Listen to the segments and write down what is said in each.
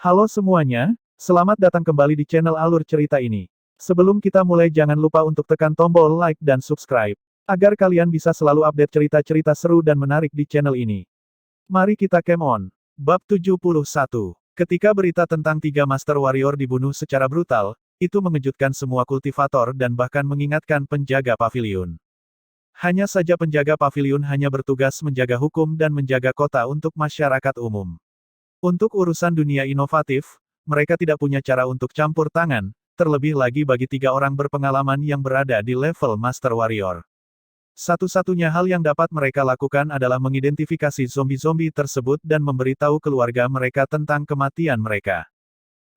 Halo semuanya, selamat datang kembali di channel Alur Cerita ini. Sebelum kita mulai jangan lupa untuk tekan tombol like dan subscribe, agar kalian bisa selalu update cerita-cerita seru dan menarik di channel ini. Mari kita game on. Bab 71. Ketika berita tentang 3 Master Warrior dibunuh secara brutal, itu mengejutkan semua kultivator dan bahkan mengingatkan penjaga pavilion. Hanya saja penjaga pavilion hanya bertugas menjaga hukum dan menjaga kota untuk masyarakat umum. Untuk urusan dunia inovatif, mereka tidak punya cara untuk campur tangan, terlebih lagi bagi 3 orang berpengalaman yang berada di level Master Warrior. Satu-satunya hal yang dapat mereka lakukan adalah mengidentifikasi zombie-zombie tersebut dan memberitahu keluarga mereka tentang kematian mereka.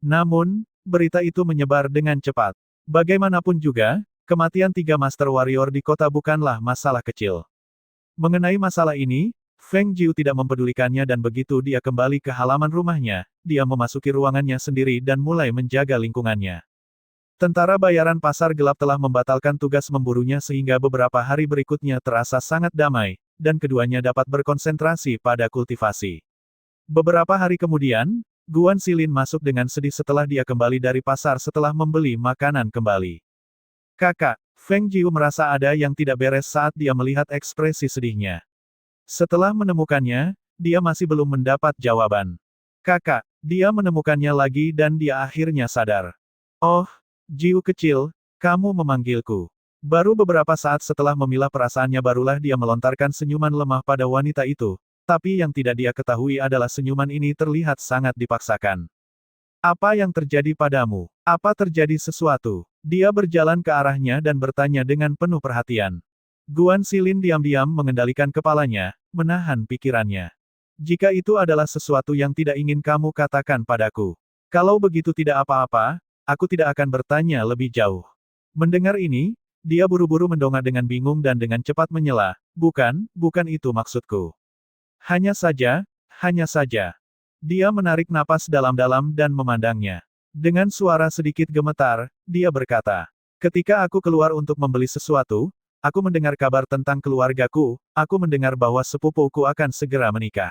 Namun, berita itu menyebar dengan cepat. Bagaimanapun juga, kematian 3 Master Warrior di kota bukanlah masalah kecil. Mengenai masalah ini, Feng Jiu tidak mempedulikannya dan begitu dia kembali ke halaman rumahnya, dia memasuki ruangannya sendiri dan mulai menjaga lingkungannya. Tentara bayaran pasar gelap telah membatalkan tugas memburunya sehingga beberapa hari berikutnya terasa sangat damai, dan keduanya dapat berkonsentrasi pada kultivasi. Beberapa hari kemudian, Guan Xilin masuk dengan sedih setelah dia kembali dari pasar setelah membeli makanan kembali. Kakak, Feng Jiu merasa ada yang tidak beres saat dia melihat ekspresi sedihnya. Setelah menemukannya, dia masih belum mendapat jawaban. Kakak, dia menemukannya lagi dan dia akhirnya sadar. Oh, Jiu kecil, kamu memanggilku. Baru beberapa saat setelah memilah perasaannya barulah dia melontarkan senyuman lemah pada wanita itu, tapi yang tidak dia ketahui adalah senyuman ini terlihat sangat dipaksakan. Apa yang terjadi padamu? Apa terjadi sesuatu? Dia berjalan ke arahnya dan bertanya dengan penuh perhatian. Guan Xilin diam-diam mengendalikan kepalanya, menahan pikirannya. Jika itu adalah sesuatu yang tidak ingin kamu katakan padaku. Kalau begitu tidak apa-apa, aku tidak akan bertanya lebih jauh. Mendengar ini, dia buru-buru mendongak dengan bingung dan dengan cepat menyela, bukan itu maksudku. Hanya saja. Dia menarik napas dalam-dalam dan memandangnya. Dengan suara sedikit gemetar, dia berkata, ketika aku keluar untuk membeli sesuatu, aku mendengar kabar tentang keluargaku, aku mendengar bahwa sepupuku akan segera menikah.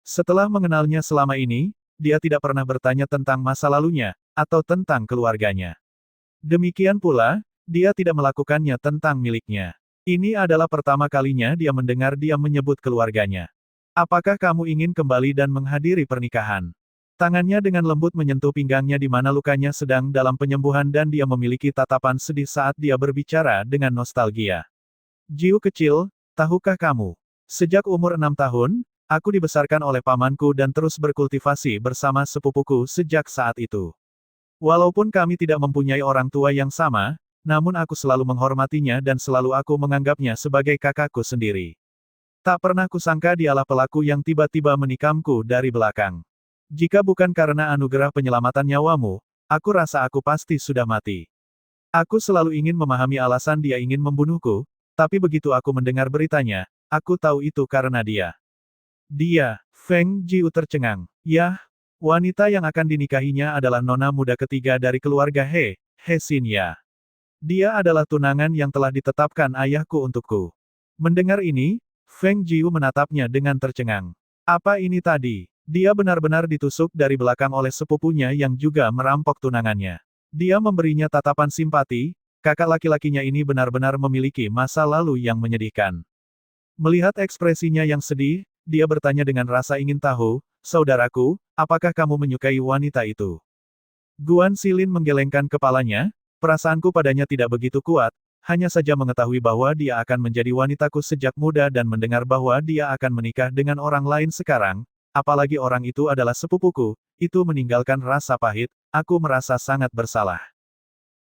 Setelah mengenalnya selama ini, dia tidak pernah bertanya tentang masa lalunya, atau tentang keluarganya. Demikian pula, dia tidak melakukannya tentang miliknya. Ini adalah pertama kalinya dia mendengar dia menyebut keluarganya. Apakah kamu ingin kembali dan menghadiri pernikahan? Tangannya dengan lembut menyentuh pinggangnya di mana lukanya sedang dalam penyembuhan dan dia memiliki tatapan sedih saat dia berbicara dengan nostalgia. Jiu kecil, tahukah kamu? Sejak umur 6 tahun, aku dibesarkan oleh pamanku dan terus berkultivasi bersama sepupuku sejak saat itu. Walaupun kami tidak mempunyai orang tua yang sama, namun aku selalu menghormatinya dan selalu aku menganggapnya sebagai kakakku sendiri. Tak pernah kusangka dialah pelaku yang tiba-tiba menikamku dari belakang. Jika bukan karena anugerah penyelamatan nyawamu, aku rasa aku pasti sudah mati. Aku selalu ingin memahami alasan dia ingin membunuhku, tapi begitu aku mendengar beritanya, aku tahu itu karena dia. Dia, Feng Jiu tercengang. Yah, wanita yang akan dinikahinya adalah nona muda ketiga dari keluarga He Xinya. Dia adalah tunangan yang telah ditetapkan ayahku untukku. Mendengar ini, Feng Jiu menatapnya dengan tercengang. Apa ini tadi? Dia benar-benar ditusuk dari belakang oleh sepupunya yang juga merampok tunangannya. Dia memberinya tatapan simpati, kakak laki-lakinya ini benar-benar memiliki masa lalu yang menyedihkan. Melihat ekspresinya yang sedih, dia bertanya dengan rasa ingin tahu, saudaraku, apakah kamu menyukai wanita itu? Guan Xilin menggelengkan kepalanya, perasaanku padanya tidak begitu kuat, hanya saja mengetahui bahwa dia akan menjadi wanitaku sejak muda dan mendengar bahwa dia akan menikah dengan orang lain sekarang, apalagi orang itu adalah sepupuku, itu meninggalkan rasa pahit, aku merasa sangat bersalah.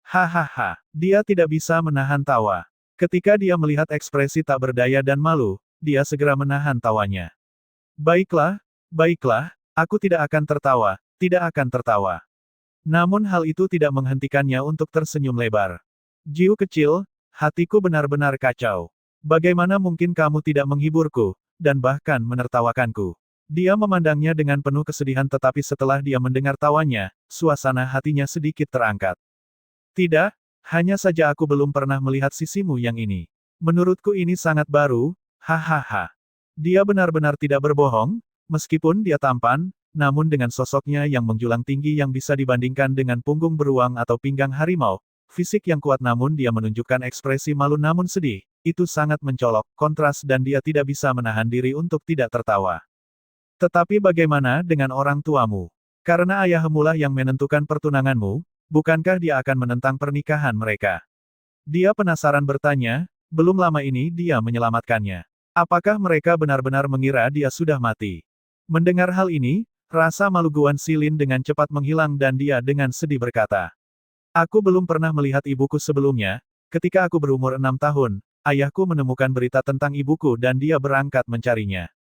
Hahaha, dia tidak bisa menahan tawa. Ketika dia melihat ekspresi tak berdaya dan malu, dia segera menahan tawanya. Baiklah, aku tidak akan tertawa. Namun hal itu tidak menghentikannya untuk tersenyum lebar. Jiu kecil, hatiku benar-benar kacau. Bagaimana mungkin kamu tidak menghiburku, dan bahkan menertawakanku? Dia memandangnya dengan penuh kesedihan tetapi setelah dia mendengar tawanya, suasana hatinya sedikit terangkat. Tidak, hanya saja aku belum pernah melihat sisimu yang ini. Menurutku ini sangat baru, hahaha. Dia benar-benar tidak berbohong, meskipun dia tampan, namun dengan sosoknya yang menjulang tinggi yang bisa dibandingkan dengan punggung beruang atau pinggang harimau, fisik yang kuat namun dia menunjukkan ekspresi malu namun sedih, itu sangat mencolok, kontras dan dia tidak bisa menahan diri untuk tidak tertawa. Tetapi bagaimana dengan orang tuamu? Karena ayahmulah yang menentukan pertunanganmu, bukankah dia akan menentang pernikahan mereka? Dia penasaran bertanya, belum lama ini dia menyelamatkannya. Apakah mereka benar-benar mengira dia sudah mati? Mendengar hal ini, rasa malu Guan Xilin dengan cepat menghilang dan dia dengan sedih berkata, aku belum pernah melihat ibuku sebelumnya, ketika aku berumur 6 tahun, ayahku menemukan berita tentang ibuku dan dia berangkat mencarinya.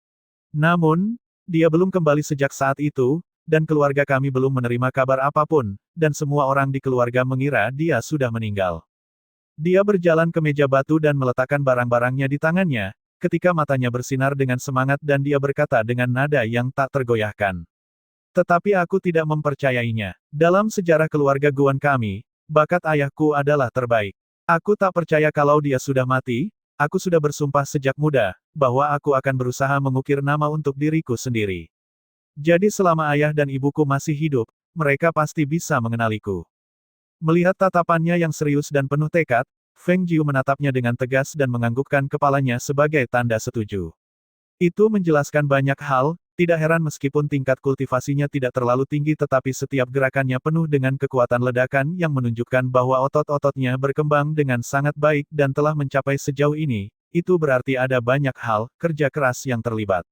Namun, dia belum kembali sejak saat itu, dan keluarga kami belum menerima kabar apapun, dan semua orang di keluarga mengira dia sudah meninggal. Dia berjalan ke meja batu dan meletakkan barang-barangnya di tangannya, ketika matanya bersinar dengan semangat dan dia berkata dengan nada yang tak tergoyahkan. Tetapi aku tidak mempercayainya. Dalam sejarah keluarga Guan kami, bakat ayahku adalah terbaik. Aku tak percaya kalau dia sudah mati. Aku sudah bersumpah sejak muda, bahwa aku akan berusaha mengukir nama untuk diriku sendiri. Jadi selama ayah dan ibuku masih hidup, mereka pasti bisa mengenaliku. Melihat tatapannya yang serius dan penuh tekad, Feng Jiu menatapnya dengan tegas dan menganggukkan kepalanya sebagai tanda setuju. Itu menjelaskan banyak hal, tidak heran meskipun tingkat kultivasinya tidak terlalu tinggi tetapi setiap gerakannya penuh dengan kekuatan ledakan yang menunjukkan bahwa otot-ototnya berkembang dengan sangat baik dan telah mencapai sejauh ini, itu berarti ada banyak hal, kerja keras yang terlibat.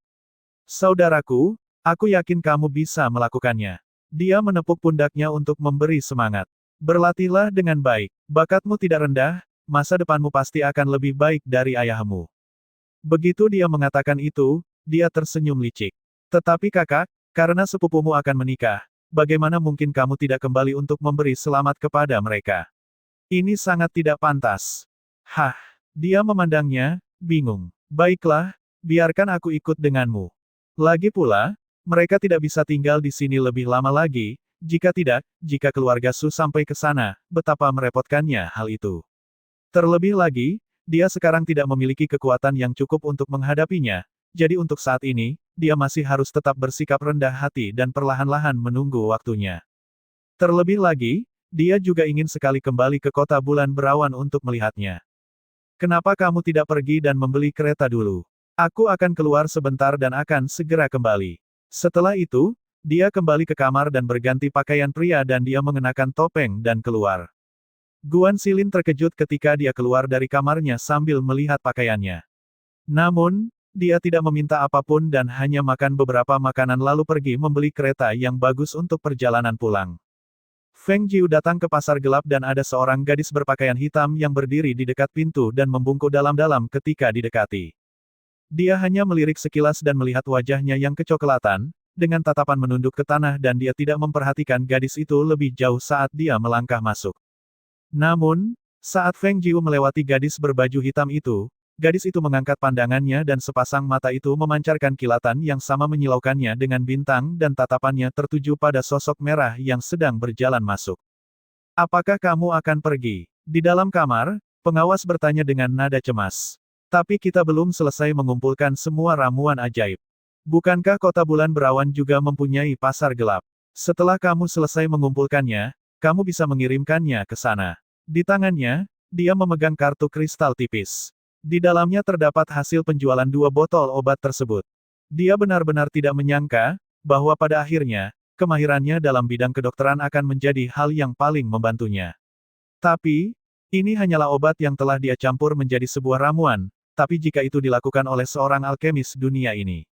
Saudaraku, aku yakin kamu bisa melakukannya. Dia menepuk pundaknya untuk memberi semangat. Berlatihlah dengan baik, bakatmu tidak rendah, masa depanmu pasti akan lebih baik dari ayahmu. Begitu dia mengatakan itu, dia tersenyum licik. Tetapi kakak, karena sepupumu akan menikah, bagaimana mungkin kamu tidak kembali untuk memberi selamat kepada mereka? Ini sangat tidak pantas. Hah, dia memandangnya, bingung. Baiklah, biarkan aku ikut denganmu. Lagi pula, mereka tidak bisa tinggal di sini lebih lama lagi, jika tidak, jika keluarga Su sampai ke sana, betapa merepotkannya hal itu. Terlebih lagi, dia sekarang tidak memiliki kekuatan yang cukup untuk menghadapinya, jadi untuk saat ini, dia masih harus tetap bersikap rendah hati dan perlahan-lahan menunggu waktunya. Terlebih lagi, dia juga ingin sekali kembali ke kota bulan berawan untuk melihatnya. Kenapa kamu tidak pergi dan membeli kereta dulu? Aku akan keluar sebentar dan akan segera kembali. Setelah itu, dia kembali ke kamar dan berganti pakaian pria dan dia mengenakan topeng dan keluar. Guan Xilin terkejut ketika dia keluar dari kamarnya sambil melihat pakaiannya. Namun, dia tidak meminta apapun dan hanya makan beberapa makanan lalu pergi membeli kereta yang bagus untuk perjalanan pulang. Feng Jiu datang ke pasar gelap dan ada seorang gadis berpakaian hitam yang berdiri di dekat pintu dan membungkuk dalam-dalam ketika didekati. Dia hanya melirik sekilas dan melihat wajahnya yang kecoklatan, dengan tatapan menunduk ke tanah dan dia tidak memperhatikan gadis itu lebih jauh saat dia melangkah masuk. Namun, saat Feng Jiu melewati gadis berbaju hitam itu, gadis itu mengangkat pandangannya dan sepasang mata itu memancarkan kilatan yang sama menyilaukannya dengan bintang dan tatapannya tertuju pada sosok merah yang sedang berjalan masuk. Apakah kamu akan pergi? Di dalam kamar, pengawas bertanya dengan nada cemas. Tapi kita belum selesai mengumpulkan semua ramuan ajaib. Bukankah kota bulan berawan juga mempunyai pasar gelap? Setelah kamu selesai mengumpulkannya, kamu bisa mengirimkannya ke sana. Di tangannya, dia memegang kartu kristal tipis. Di dalamnya terdapat hasil penjualan 2 botol obat tersebut. Dia benar-benar tidak menyangka, bahwa pada akhirnya, kemahirannya dalam bidang kedokteran akan menjadi hal yang paling membantunya. Tapi, ini hanyalah obat yang telah dia campur menjadi sebuah ramuan, tapi jika itu dilakukan oleh seorang alkemis dunia ini.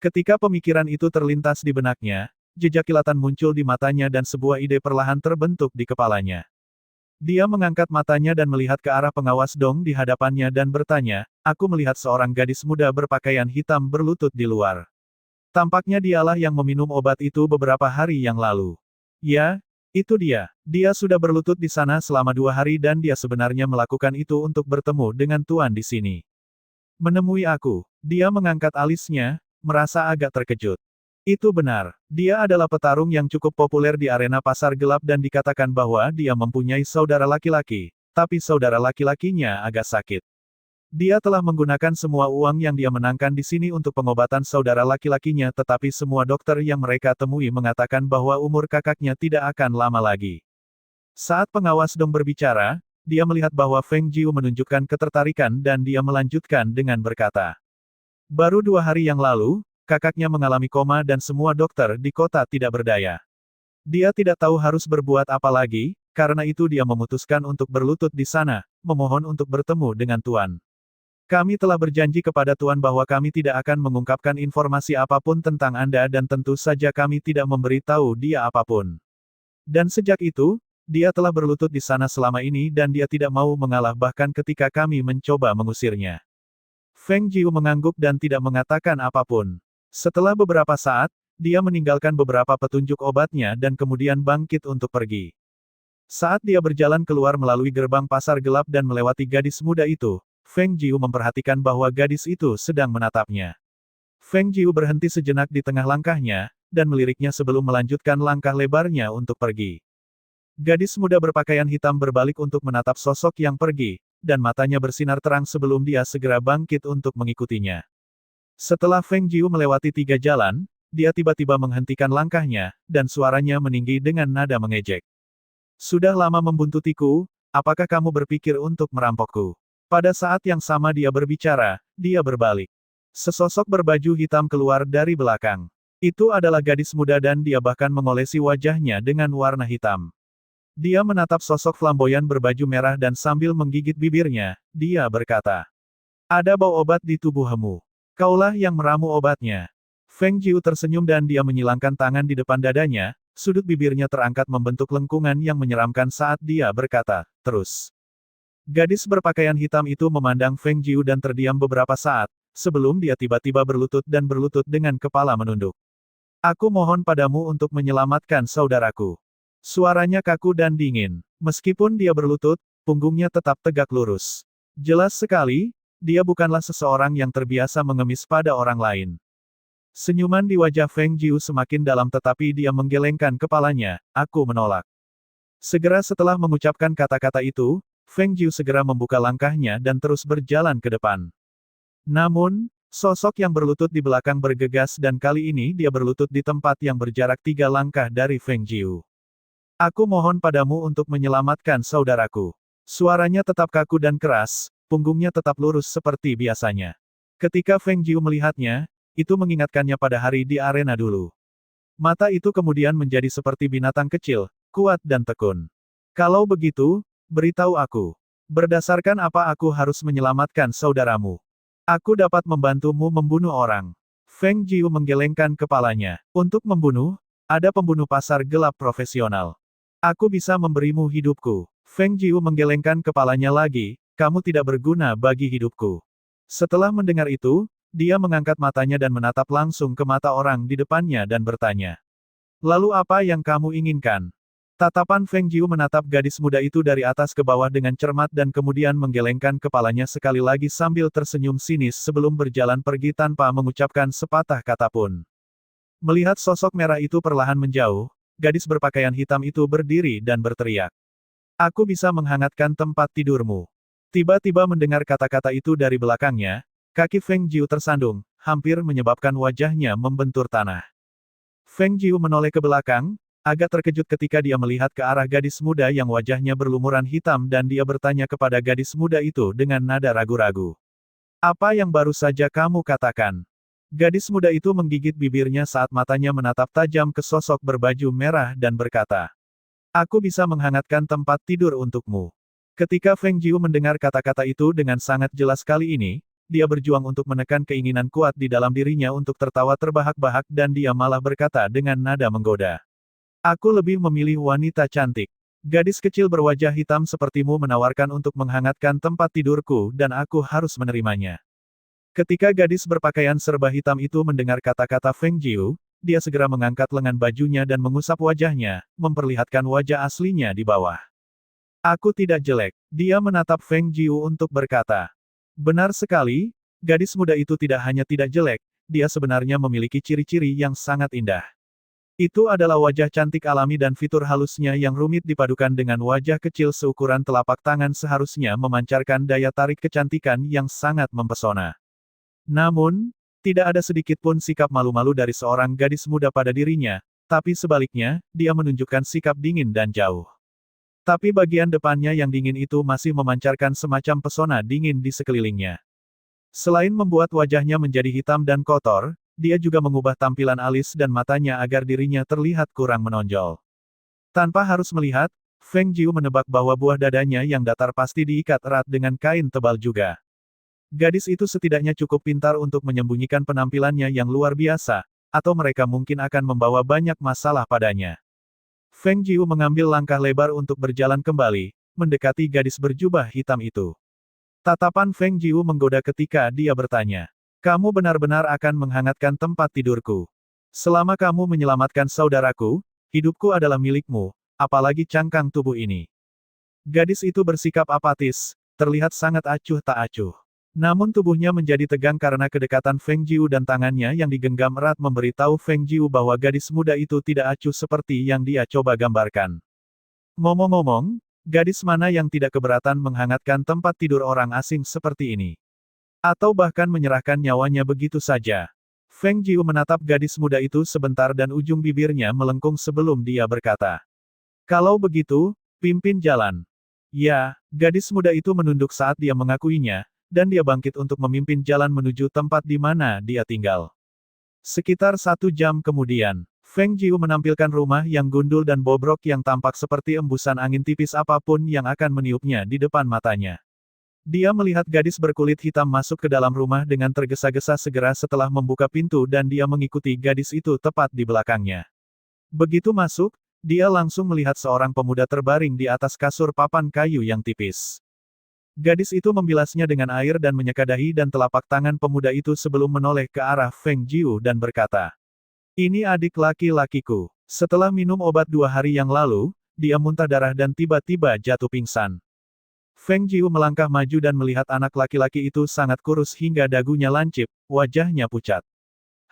Ketika pemikiran itu terlintas di benaknya, jejak kilatan muncul di matanya dan sebuah ide perlahan terbentuk di kepalanya. Dia mengangkat matanya dan melihat ke arah pengawas Dong di hadapannya dan bertanya, aku melihat seorang gadis muda berpakaian hitam berlutut di luar. Tampaknya dialah yang meminum obat itu beberapa hari yang lalu. Ya, itu dia. Dia sudah berlutut di sana selama 2 hari dan dia sebenarnya melakukan itu untuk bertemu dengan Tuan di sini. Menemui aku. Dia mengangkat alisnya, merasa agak terkejut. Itu benar. Dia adalah petarung yang cukup populer di arena pasar gelap dan dikatakan bahwa dia mempunyai saudara laki-laki, tapi saudara laki-lakinya agak sakit. Dia telah menggunakan semua uang yang dia menangkan di sini untuk pengobatan saudara laki-lakinya, tetapi semua dokter yang mereka temui mengatakan bahwa umur kakaknya tidak akan lama lagi. Saat pengawas Dong berbicara, dia melihat bahwa Feng Jiu menunjukkan ketertarikan dan dia melanjutkan dengan berkata, "Baru 2 hari yang lalu, kakaknya mengalami koma dan semua dokter di kota tidak berdaya. Dia tidak tahu harus berbuat apa lagi, karena itu dia memutuskan untuk berlutut di sana, memohon untuk bertemu dengan Tuan. Kami telah berjanji kepada Tuan bahwa kami tidak akan mengungkapkan informasi apapun tentang Anda dan tentu saja kami tidak memberi tahu dia apapun. Dan sejak itu, dia telah berlutut di sana selama ini dan dia tidak mau mengalah bahkan ketika kami mencoba mengusirnya." Feng Jiu mengangguk dan tidak mengatakan apapun. Setelah beberapa saat, dia meninggalkan beberapa petunjuk obatnya dan kemudian bangkit untuk pergi. Saat dia berjalan keluar melalui gerbang pasar gelap dan melewati gadis muda itu, Feng Jiu memperhatikan bahwa gadis itu sedang menatapnya. Feng Jiu berhenti sejenak di tengah langkahnya, dan meliriknya sebelum melanjutkan langkah lebarnya untuk pergi. Gadis muda berpakaian hitam berbalik untuk menatap sosok yang pergi, dan matanya bersinar terang sebelum dia segera bangkit untuk mengikutinya. Setelah Feng Jiu melewati 3 jalan, dia tiba-tiba menghentikan langkahnya, dan suaranya meninggi dengan nada mengejek. "Sudah lama membuntutiku, apakah kamu berpikir untuk merampokku?" Pada saat yang sama dia berbicara, dia berbalik. Sesosok berbaju hitam keluar dari belakang. Itu adalah gadis muda dan dia bahkan mengolesi wajahnya dengan warna hitam. Dia menatap sosok flamboyan berbaju merah dan sambil menggigit bibirnya, dia berkata, "Ada bau obat di tubuhmu. Kaulah yang meramu obatnya." Feng Jiu tersenyum dan dia menyilangkan tangan di depan dadanya, sudut bibirnya terangkat membentuk lengkungan yang menyeramkan saat dia berkata, "Terus." Gadis berpakaian hitam itu memandang Feng Jiu dan terdiam beberapa saat, sebelum dia tiba-tiba berlutut dan berlutut dengan kepala menunduk. "Aku mohon padamu untuk menyelamatkan saudaraku." Suaranya kaku dan dingin. Meskipun dia berlutut, punggungnya tetap tegak lurus. Jelas sekali, dia bukanlah seseorang yang terbiasa mengemis pada orang lain. Senyuman di wajah Feng Jiu semakin dalam tetapi dia menggelengkan kepalanya, "Aku menolak." Segera setelah mengucapkan kata-kata itu, Feng Jiu segera membuka langkahnya dan terus berjalan ke depan. Namun, sosok yang berlutut di belakang bergegas dan kali ini dia berlutut di tempat yang berjarak 3 langkah dari Feng Jiu. "Aku mohon padamu untuk menyelamatkan saudaraku." Suaranya tetap kaku dan keras, punggungnya tetap lurus seperti biasanya. Ketika Feng Jiu melihatnya, itu mengingatkannya pada hari di arena dulu. Mata itu kemudian menjadi seperti binatang kecil, kuat dan tekun. "Kalau begitu, beritahu aku. Berdasarkan apa aku harus menyelamatkan saudaramu? Aku dapat membantumu membunuh orang." Feng Jiu menggelengkan kepalanya. "Untuk membunuh, ada pembunuh pasar gelap profesional. Aku bisa memberimu hidupku." Feng Jiu menggelengkan kepalanya lagi, "Kamu tidak berguna bagi hidupku." Setelah mendengar itu, dia mengangkat matanya dan menatap langsung ke mata orang di depannya dan bertanya, "Lalu apa yang kamu inginkan?" Tatapan Feng Jiu menatap gadis muda itu dari atas ke bawah dengan cermat dan kemudian menggelengkan kepalanya sekali lagi sambil tersenyum sinis sebelum berjalan pergi tanpa mengucapkan sepatah kata pun. Melihat sosok merah itu perlahan menjauh, gadis berpakaian hitam itu berdiri dan berteriak, "Aku bisa menghangatkan tempat tidurmu." Tiba-tiba mendengar kata-kata itu dari belakangnya, kaki Feng Jiu tersandung, hampir menyebabkan wajahnya membentur tanah. Feng Jiu menoleh ke belakang, agak terkejut ketika dia melihat ke arah gadis muda yang wajahnya berlumuran hitam dan dia bertanya kepada gadis muda itu dengan nada ragu-ragu. "Apa yang baru saja kamu katakan?" Gadis muda itu menggigit bibirnya saat matanya menatap tajam ke sosok berbaju merah dan berkata, "Aku bisa menghangatkan tempat tidur untukmu." Ketika Feng Jiu mendengar kata-kata itu dengan sangat jelas kali ini, dia berjuang untuk menekan keinginan kuat di dalam dirinya untuk tertawa terbahak-bahak dan dia malah berkata dengan nada menggoda, "Aku lebih memilih wanita cantik. Gadis kecil berwajah hitam sepertimu menawarkan untuk menghangatkan tempat tidurku dan aku harus menerimanya." Ketika gadis berpakaian serba hitam itu mendengar kata-kata Feng Jiu, dia segera mengangkat lengan bajunya dan mengusap wajahnya, memperlihatkan wajah aslinya di bawah. "Aku tidak jelek." Dia menatap Feng Jiu untuk berkata. Benar sekali, gadis muda itu tidak hanya tidak jelek, dia sebenarnya memiliki ciri-ciri yang sangat indah. Itu adalah wajah cantik alami dan fitur halusnya yang rumit dipadukan dengan wajah kecil seukuran telapak tangan seharusnya memancarkan daya tarik kecantikan yang sangat mempesona. Namun, tidak ada sedikit pun sikap malu-malu dari seorang gadis muda pada dirinya, tapi sebaliknya, dia menunjukkan sikap dingin dan jauh. Tapi bagian depannya yang dingin itu masih memancarkan semacam pesona dingin di sekelilingnya. Selain membuat wajahnya menjadi hitam dan kotor, dia juga mengubah tampilan alis dan matanya agar dirinya terlihat kurang menonjol. Tanpa harus melihat, Feng Jiu menebak bahwa buah dadanya yang datar pasti diikat erat dengan kain tebal juga. Gadis itu setidaknya cukup pintar untuk menyembunyikan penampilannya yang luar biasa, atau mereka mungkin akan membawa banyak masalah padanya. Feng Jiu mengambil langkah lebar untuk berjalan kembali, mendekati gadis berjubah hitam itu. Tatapan Feng Jiu menggoda ketika dia bertanya, "Kamu benar-benar akan menghangatkan tempat tidurku. Selama kamu menyelamatkan saudaraku, hidupku adalah milikmu, apalagi cangkang tubuh ini." Gadis itu bersikap apatis, terlihat sangat acuh tak acuh. Namun tubuhnya menjadi tegang karena kedekatan Feng Jiu dan tangannya yang digenggam erat memberitahu Feng Jiu bahwa gadis muda itu tidak acuh seperti yang dia coba gambarkan. Ngomong-ngomong, gadis mana yang tidak keberatan menghangatkan tempat tidur orang asing seperti ini? Atau bahkan menyerahkan nyawanya begitu saja? Feng Jiu menatap gadis muda itu sebentar dan ujung bibirnya melengkung sebelum dia berkata, "Kalau begitu, pimpin jalan." Ya, gadis muda itu menunduk saat dia mengakuinya, dan dia bangkit untuk memimpin jalan menuju tempat di mana dia tinggal. Sekitar 1 jam kemudian, Feng Jiu menampilkan rumah yang gundul dan bobrok yang tampak seperti embusan angin tipis apapun yang akan meniupnya di depan matanya. Dia melihat gadis berkulit hitam masuk ke dalam rumah dengan tergesa-gesa segera setelah membuka pintu dan dia mengikuti gadis itu tepat di belakangnya. Begitu masuk, dia langsung melihat seorang pemuda terbaring di atas kasur papan kayu yang tipis. Gadis itu membilasnya dengan air dan menyeka dahi dan telapak tangan pemuda itu sebelum menoleh ke arah Feng Jiu dan berkata, "Ini adik laki-lakiku. Setelah minum obat 2 hari yang lalu, dia muntah darah dan tiba-tiba jatuh pingsan." Feng Jiu melangkah maju dan melihat anak laki-laki itu sangat kurus hingga dagunya lancip, wajahnya pucat.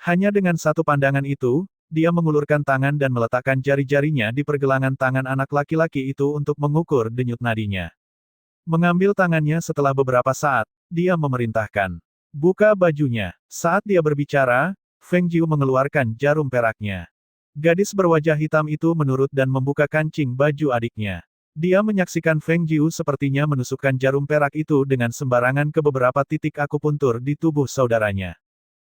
Hanya dengan satu pandangan itu, dia mengulurkan tangan dan meletakkan jari-jarinya di pergelangan tangan anak laki-laki itu untuk mengukur denyut nadinya. Mengambil tangannya setelah beberapa saat, dia memerintahkan, "Buka bajunya." Saat dia berbicara, Feng Jiu mengeluarkan jarum peraknya. Gadis berwajah hitam itu menurut dan membuka kancing baju adiknya. Dia menyaksikan Feng Jiu sepertinya menusukkan jarum perak itu dengan sembarangan ke beberapa titik akupuntur di tubuh saudaranya.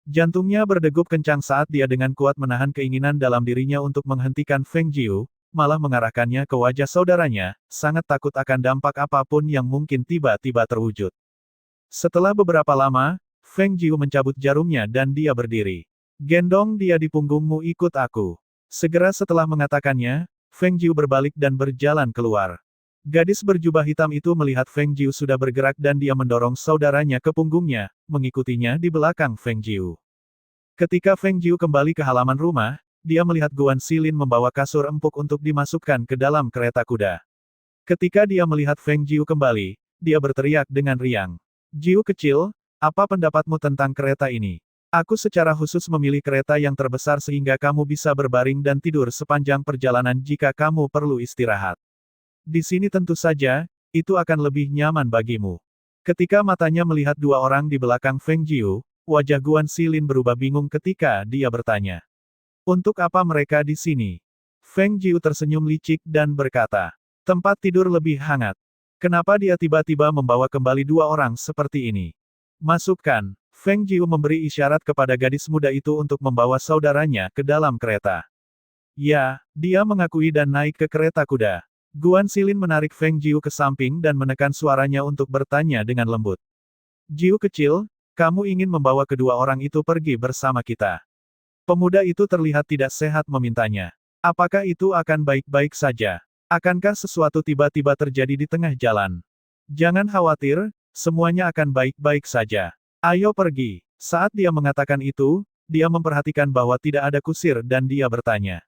Jantungnya berdegup kencang saat dia dengan kuat menahan keinginan dalam dirinya untuk menghentikan Feng Jiu, malah mengarahkannya ke wajah saudaranya, sangat takut akan dampak apapun yang mungkin tiba-tiba terwujud. Setelah beberapa lama, Feng Jiu mencabut jarumnya dan dia berdiri. "Gendong dia di punggungmu, ikut aku." Segera setelah mengatakannya, Feng Jiu berbalik dan berjalan keluar. Gadis berjubah hitam itu melihat Feng Jiu sudah bergerak dan dia mendorong saudaranya ke punggungnya, mengikutinya di belakang Feng Jiu. Ketika Feng Jiu kembali ke halaman rumah, dia melihat Guan Xilin membawa kasur empuk untuk dimasukkan ke dalam kereta kuda. Ketika dia melihat Feng Jiu kembali, dia berteriak dengan riang. "Jiu kecil, apa pendapatmu tentang kereta ini? Aku secara khusus memilih kereta yang terbesar sehingga kamu bisa berbaring dan tidur sepanjang perjalanan jika kamu perlu istirahat. Di sini tentu saja, itu akan lebih nyaman bagimu." Ketika matanya melihat 2 orang di belakang Feng Jiu, wajah Guan Xilin berubah bingung ketika dia bertanya, "Untuk apa mereka di sini?" Feng Jiu tersenyum licik dan berkata, "Tempat tidur lebih hangat. Kenapa dia tiba-tiba membawa kembali 2 orang seperti ini?" "Masukkan." Feng Jiu memberi isyarat kepada gadis muda itu untuk membawa saudaranya ke dalam kereta. "Ya," dia mengakui dan naik ke kereta kuda. Guan Xilin menarik Feng Jiu ke samping dan menekan suaranya untuk bertanya dengan lembut. "Jiu kecil, kamu ingin membawa kedua orang itu pergi bersama kita?" Pemuda itu terlihat tidak sehat memintanya. "Apakah itu akan baik-baik saja? Akankah sesuatu tiba-tiba terjadi di tengah jalan?" "Jangan khawatir, semuanya akan baik-baik saja. Ayo pergi." Saat dia mengatakan itu, dia memperhatikan bahwa tidak ada kusir dan dia bertanya,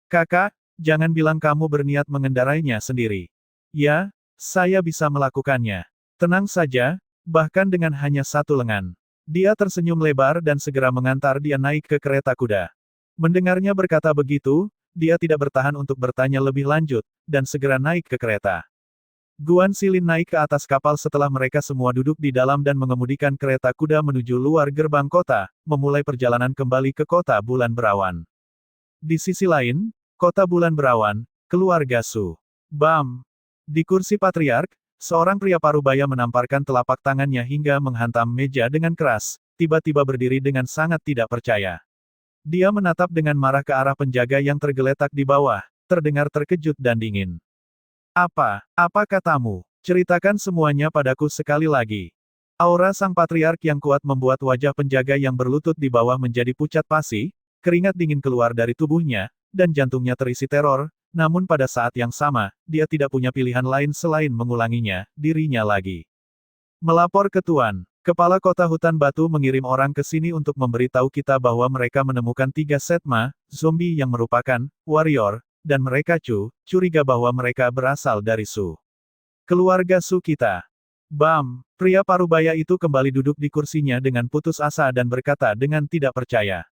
"Kakak, jangan bilang kamu berniat mengendarainya sendiri." "Ya, saya bisa melakukannya. Tenang saja, bahkan dengan hanya 1 lengan." Dia tersenyum lebar dan segera mengantar dia naik ke kereta kuda. Mendengarnya berkata begitu, dia tidak bertahan untuk bertanya lebih lanjut, dan segera naik ke kereta. Guan Xilin naik ke atas kapal setelah mereka semua duduk di dalam dan mengemudikan kereta kuda menuju luar gerbang kota, memulai perjalanan kembali ke kota Bulan Berawan. Di sisi lain, kota Bulan Berawan, keluarga Su. Bam! Di kursi patriark, seorang pria parubaya menamparkan telapak tangannya hingga menghantam meja dengan keras, tiba-tiba berdiri dengan sangat tidak percaya. Dia menatap dengan marah ke arah penjaga yang tergeletak di bawah, terdengar terkejut dan dingin. Apa katamu? Ceritakan semuanya padaku sekali lagi. Aura sang patriark yang kuat membuat wajah penjaga yang berlutut di bawah menjadi pucat pasi, keringat dingin keluar dari tubuhnya, dan jantungnya terisi teror, namun pada saat yang sama, dia tidak punya pilihan lain selain mengulanginya, dirinya lagi. Melapor ke Tuan. Kepala kota hutan batu mengirim orang ke sini untuk memberitahu kita bahwa mereka menemukan 3 setma, zombie yang merupakan warrior, dan mereka curiga bahwa mereka berasal dari Su. Keluarga Su kita. Bam! Pria parubaya itu kembali duduk di kursinya dengan putus asa dan berkata dengan tidak percaya.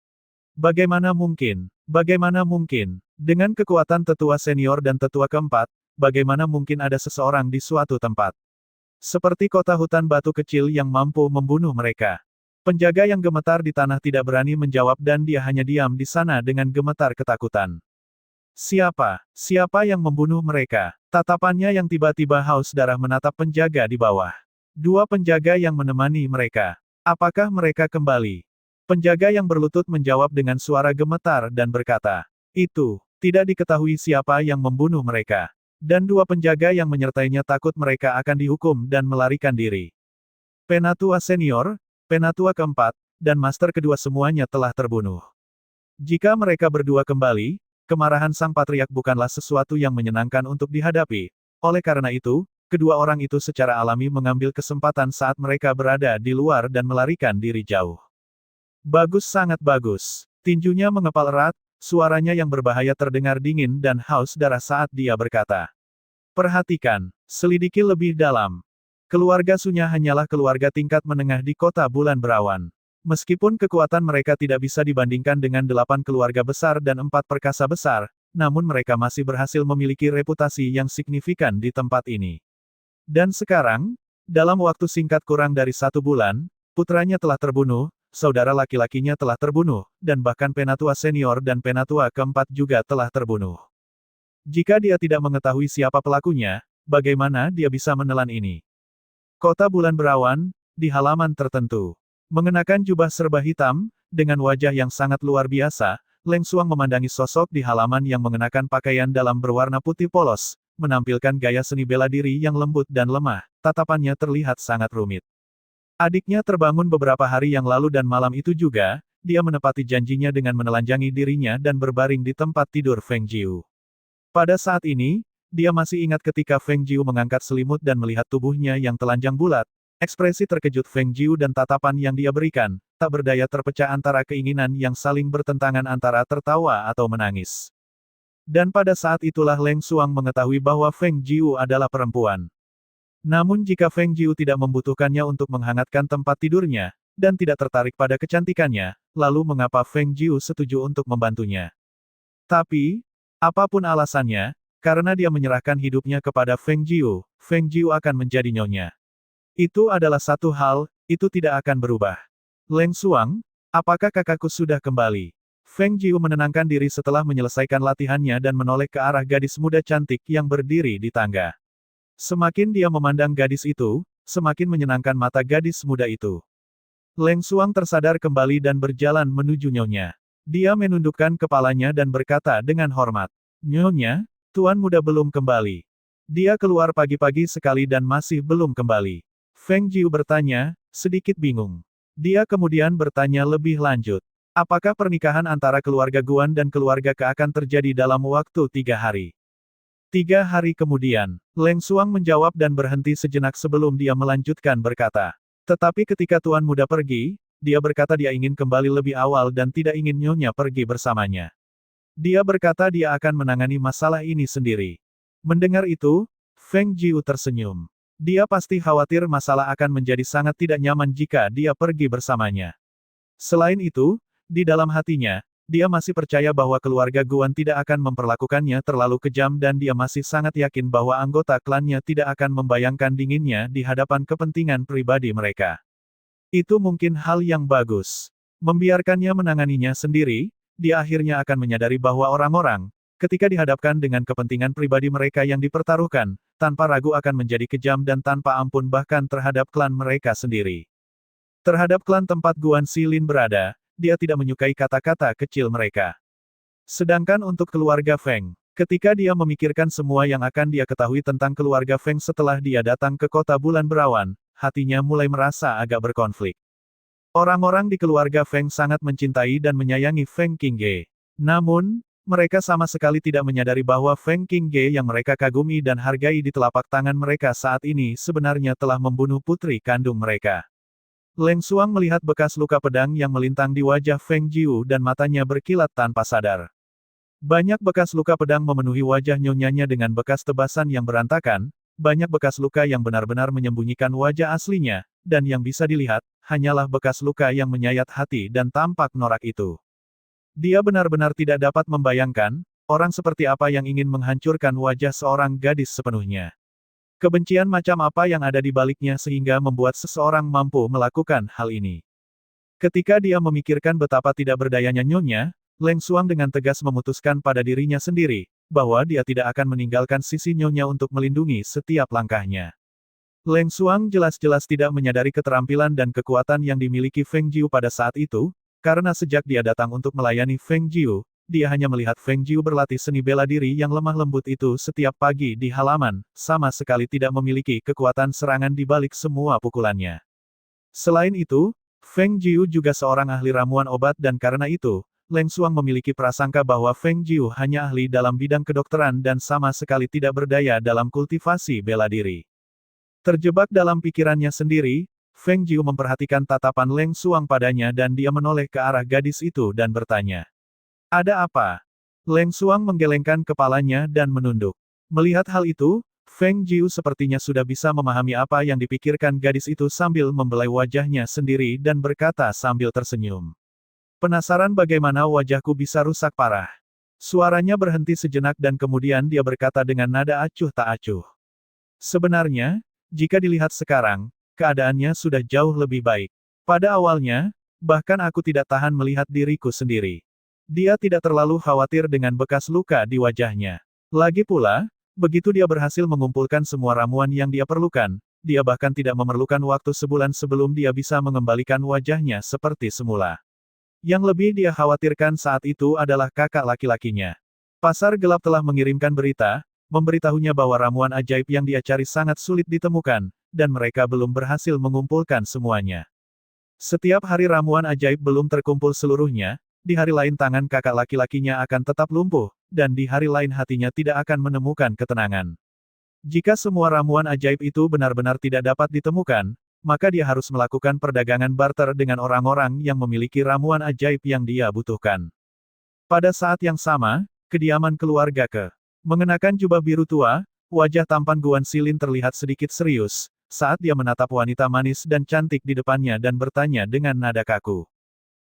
Bagaimana mungkin? Bagaimana mungkin? Dengan kekuatan tetua senior dan tetua keempat, bagaimana mungkin ada seseorang di suatu tempat? Seperti kota hutan batu kecil yang mampu membunuh mereka. Penjaga yang gemetar di tanah tidak berani menjawab dan dia hanya diam di sana dengan gemetar ketakutan. Siapa yang membunuh mereka? Tatapannya yang tiba-tiba haus darah menatap penjaga di bawah. 2 penjaga yang menemani mereka. Apakah mereka kembali? Penjaga yang berlutut menjawab dengan suara gemetar dan berkata, itu, tidak diketahui siapa yang membunuh mereka. Dan 2 penjaga yang menyertainya takut mereka akan dihukum dan melarikan diri. Penatua senior, penatua keempat, dan master kedua semuanya telah terbunuh. Jika mereka berdua kembali, kemarahan sang patriark bukanlah sesuatu yang menyenangkan untuk dihadapi. Oleh karena itu, kedua orang itu secara alami mengambil kesempatan saat mereka berada di luar dan melarikan diri jauh. Bagus, sangat bagus. Tinjunya mengepal erat, suaranya yang berbahaya terdengar dingin dan haus darah saat dia berkata. Perhatikan, selidiki lebih dalam. Keluarga Sunya hanyalah keluarga tingkat menengah di kota Bulan Berawan. Meskipun kekuatan mereka tidak bisa dibandingkan dengan 8 keluarga besar dan 4 perkasa besar, namun mereka masih berhasil memiliki reputasi yang signifikan di tempat ini. Dan sekarang, dalam waktu singkat kurang dari 1 bulan, putranya telah terbunuh, saudara laki-lakinya telah terbunuh, dan bahkan penatua senior dan penatua keempat juga telah terbunuh. Jika dia tidak mengetahui siapa pelakunya, bagaimana dia bisa menelan ini? Kota Bulan Berawan, di halaman tertentu. Mengenakan jubah serba hitam, dengan wajah yang sangat luar biasa, Leng Xuang memandangi sosok di halaman yang mengenakan pakaian dalam berwarna putih polos, menampilkan gaya seni bela diri yang lembut dan lemah, tatapannya terlihat sangat rumit. Adiknya terbangun beberapa hari yang lalu dan malam itu juga, dia menepati janjinya dengan menelanjangi dirinya dan berbaring di tempat tidur Feng Jiu. Pada saat ini, dia masih ingat ketika Feng Jiu mengangkat selimut dan melihat tubuhnya yang telanjang bulat. Ekspresi terkejut Feng Jiu dan tatapan yang dia berikan, tak berdaya terpecah antara keinginan yang saling bertentangan antara tertawa atau menangis. Dan pada saat itulah Leng Xuang mengetahui bahwa Feng Jiu adalah perempuan. Namun jika Feng Jiu tidak membutuhkannya untuk menghangatkan tempat tidurnya, dan tidak tertarik pada kecantikannya, lalu mengapa Feng Jiu setuju untuk membantunya? Tapi, apapun alasannya, karena dia menyerahkan hidupnya kepada Feng Jiu akan menjadi nyonya. Itu adalah satu hal, itu tidak akan berubah. Leng Xuang, apakah kakakku sudah kembali? Feng Jiu menenangkan diri setelah menyelesaikan latihannya dan menoleh ke arah gadis muda cantik yang berdiri di tangga. Semakin dia memandang gadis itu, semakin menyenangkan mata gadis muda itu. Leng Xuang tersadar kembali dan berjalan menuju nyonya. Dia menundukkan kepalanya dan berkata dengan hormat. Nyonya, tuan muda belum kembali. Dia keluar pagi-pagi sekali dan masih belum kembali. Feng Jiu bertanya, sedikit bingung. Dia kemudian bertanya lebih lanjut. Apakah pernikahan antara keluarga Guan dan keluarga Ke akan terjadi dalam waktu 3 hari? 3 hari kemudian, Leng Xuang menjawab dan berhenti sejenak sebelum dia melanjutkan berkata. Tetapi ketika tuan muda pergi, dia berkata dia ingin kembali lebih awal dan tidak ingin nyonya pergi bersamanya. Dia berkata dia akan menangani masalah ini sendiri. Mendengar itu, Feng Jiu tersenyum. Dia pasti khawatir masalah akan menjadi sangat tidak nyaman jika dia pergi bersamanya. Selain itu, di dalam hatinya, Dia masih percaya bahwa keluarga Guan tidak akan memperlakukannya terlalu kejam dan dia masih sangat yakin bahwa anggota klannya tidak akan membayangkan dinginnya di hadapan kepentingan pribadi mereka. Itu mungkin hal yang bagus. Membiarkannya menanganinya sendiri, dia akhirnya akan menyadari bahwa orang-orang, ketika dihadapkan dengan kepentingan pribadi mereka yang dipertaruhkan, tanpa ragu akan menjadi kejam dan tanpa ampun bahkan terhadap klan mereka sendiri. Terhadap klan tempat Guan Xilin berada, dia tidak menyukai kata-kata kecil mereka. Sedangkan untuk keluarga Feng, ketika dia memikirkan semua yang akan dia ketahui tentang keluarga Feng setelah dia datang ke kota bulan berawan, hatinya mulai merasa agak berkonflik. Orang-orang di keluarga Feng sangat mencintai dan menyayangi Feng Qingge. Namun, mereka sama sekali tidak menyadari bahwa Feng Qingge yang mereka kagumi dan hargai di telapak tangan mereka saat ini sebenarnya telah membunuh putri kandung mereka. Leng Xuang melihat bekas luka pedang yang melintang di wajah Feng Jiu dan matanya berkilat tanpa sadar. Banyak bekas luka pedang memenuhi wajah nyonyanya dengan bekas tebasan yang berantakan, banyak bekas luka yang benar-benar menyembunyikan wajah aslinya, dan yang bisa dilihat, hanyalah bekas luka yang menyayat hati dan tampak norak itu. Dia benar-benar tidak dapat membayangkan, orang seperti apa yang ingin menghancurkan wajah seorang gadis sepenuhnya. Kebencian macam apa yang ada di baliknya sehingga membuat seseorang mampu melakukan hal ini. Ketika dia memikirkan betapa tidak berdayanya nyonya, Leng Xuang dengan tegas memutuskan pada dirinya sendiri, bahwa dia tidak akan meninggalkan sisi nyonya untuk melindungi setiap langkahnya. Leng Xuang jelas-jelas tidak menyadari keterampilan dan kekuatan yang dimiliki Feng Jiu pada saat itu, karena sejak dia datang untuk melayani Feng Jiu, dia hanya melihat Feng Jiu berlatih seni bela diri yang lemah lembut itu setiap pagi di halaman, sama sekali tidak memiliki kekuatan serangan di balik semua pukulannya. Selain itu, Feng Jiu juga seorang ahli ramuan obat dan karena itu, Leng Xuang memiliki prasangka bahwa Feng Jiu hanya ahli dalam bidang kedokteran dan sama sekali tidak berdaya dalam kultivasi bela diri. Terjebak dalam pikirannya sendiri, Feng Jiu memperhatikan tatapan Leng Xuang padanya dan dia menoleh ke arah gadis itu dan bertanya. Ada apa? Leng Xuang menggelengkan kepalanya dan menunduk. Melihat hal itu, Feng Jiu sepertinya sudah bisa memahami apa yang dipikirkan gadis itu sambil membelai wajahnya sendiri dan berkata sambil tersenyum. Penasaran bagaimana wajahku bisa rusak parah? Suaranya berhenti sejenak dan kemudian dia berkata dengan nada acuh tak acuh. Sebenarnya, jika dilihat sekarang, keadaannya sudah jauh lebih baik. Pada awalnya, bahkan aku tidak tahan melihat diriku sendiri. Dia tidak terlalu khawatir dengan bekas luka di wajahnya. Lagi pula, begitu dia berhasil mengumpulkan semua ramuan yang dia perlukan, dia bahkan tidak memerlukan waktu sebulan sebelum dia bisa mengembalikan wajahnya seperti semula. Yang lebih dia khawatirkan saat itu adalah kakak laki-lakinya. Pasar gelap telah mengirimkan berita, memberitahunya bahwa ramuan ajaib yang dia cari sangat sulit ditemukan, dan mereka belum berhasil mengumpulkan semuanya. Setiap hari ramuan ajaib belum terkumpul seluruhnya, di hari lain tangan kakak laki-lakinya akan tetap lumpuh, dan di hari lain hatinya tidak akan menemukan ketenangan. Jika semua ramuan ajaib itu benar-benar tidak dapat ditemukan, maka dia harus melakukan perdagangan barter dengan orang-orang yang memiliki ramuan ajaib yang dia butuhkan. Pada saat yang sama, kediaman keluarga Ke. Mengenakan jubah biru tua, wajah tampan Guan Xilin terlihat sedikit serius, saat dia menatap wanita manis dan cantik di depannya dan bertanya dengan nada kaku.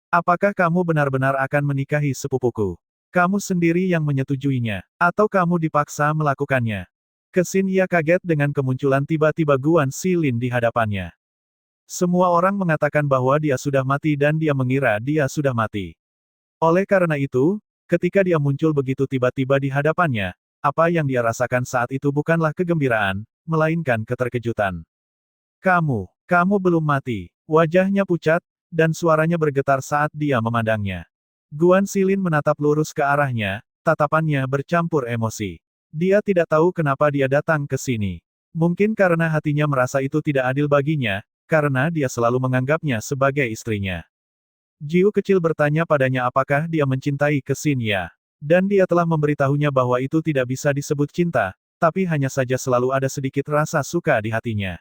Apakah kamu benar-benar akan menikahi sepupuku? Kamu sendiri yang menyetujuinya, atau kamu dipaksa melakukannya? Kesin ia kaget dengan kemunculan tiba-tiba Guan Xilin di hadapannya. Semua orang mengatakan bahwa dia sudah mati dan dia mengira dia sudah mati. Oleh karena itu, ketika dia muncul begitu tiba-tiba di hadapannya, apa yang dia rasakan saat itu bukanlah kegembiraan, melainkan keterkejutan. Kamu belum mati. Wajahnya pucat, dan suaranya bergetar saat dia memandangnya. Guan Xilin menatap lurus ke arahnya, tatapannya bercampur emosi. Dia tidak tahu kenapa dia datang ke sini. Mungkin karena hatinya merasa itu tidak adil baginya, karena dia selalu menganggapnya sebagai istrinya. Jiu kecil bertanya padanya apakah dia mencintai Kesin ya. Dan dia telah memberitahunya bahwa itu tidak bisa disebut cinta, tapi hanya saja selalu ada sedikit rasa suka di hatinya.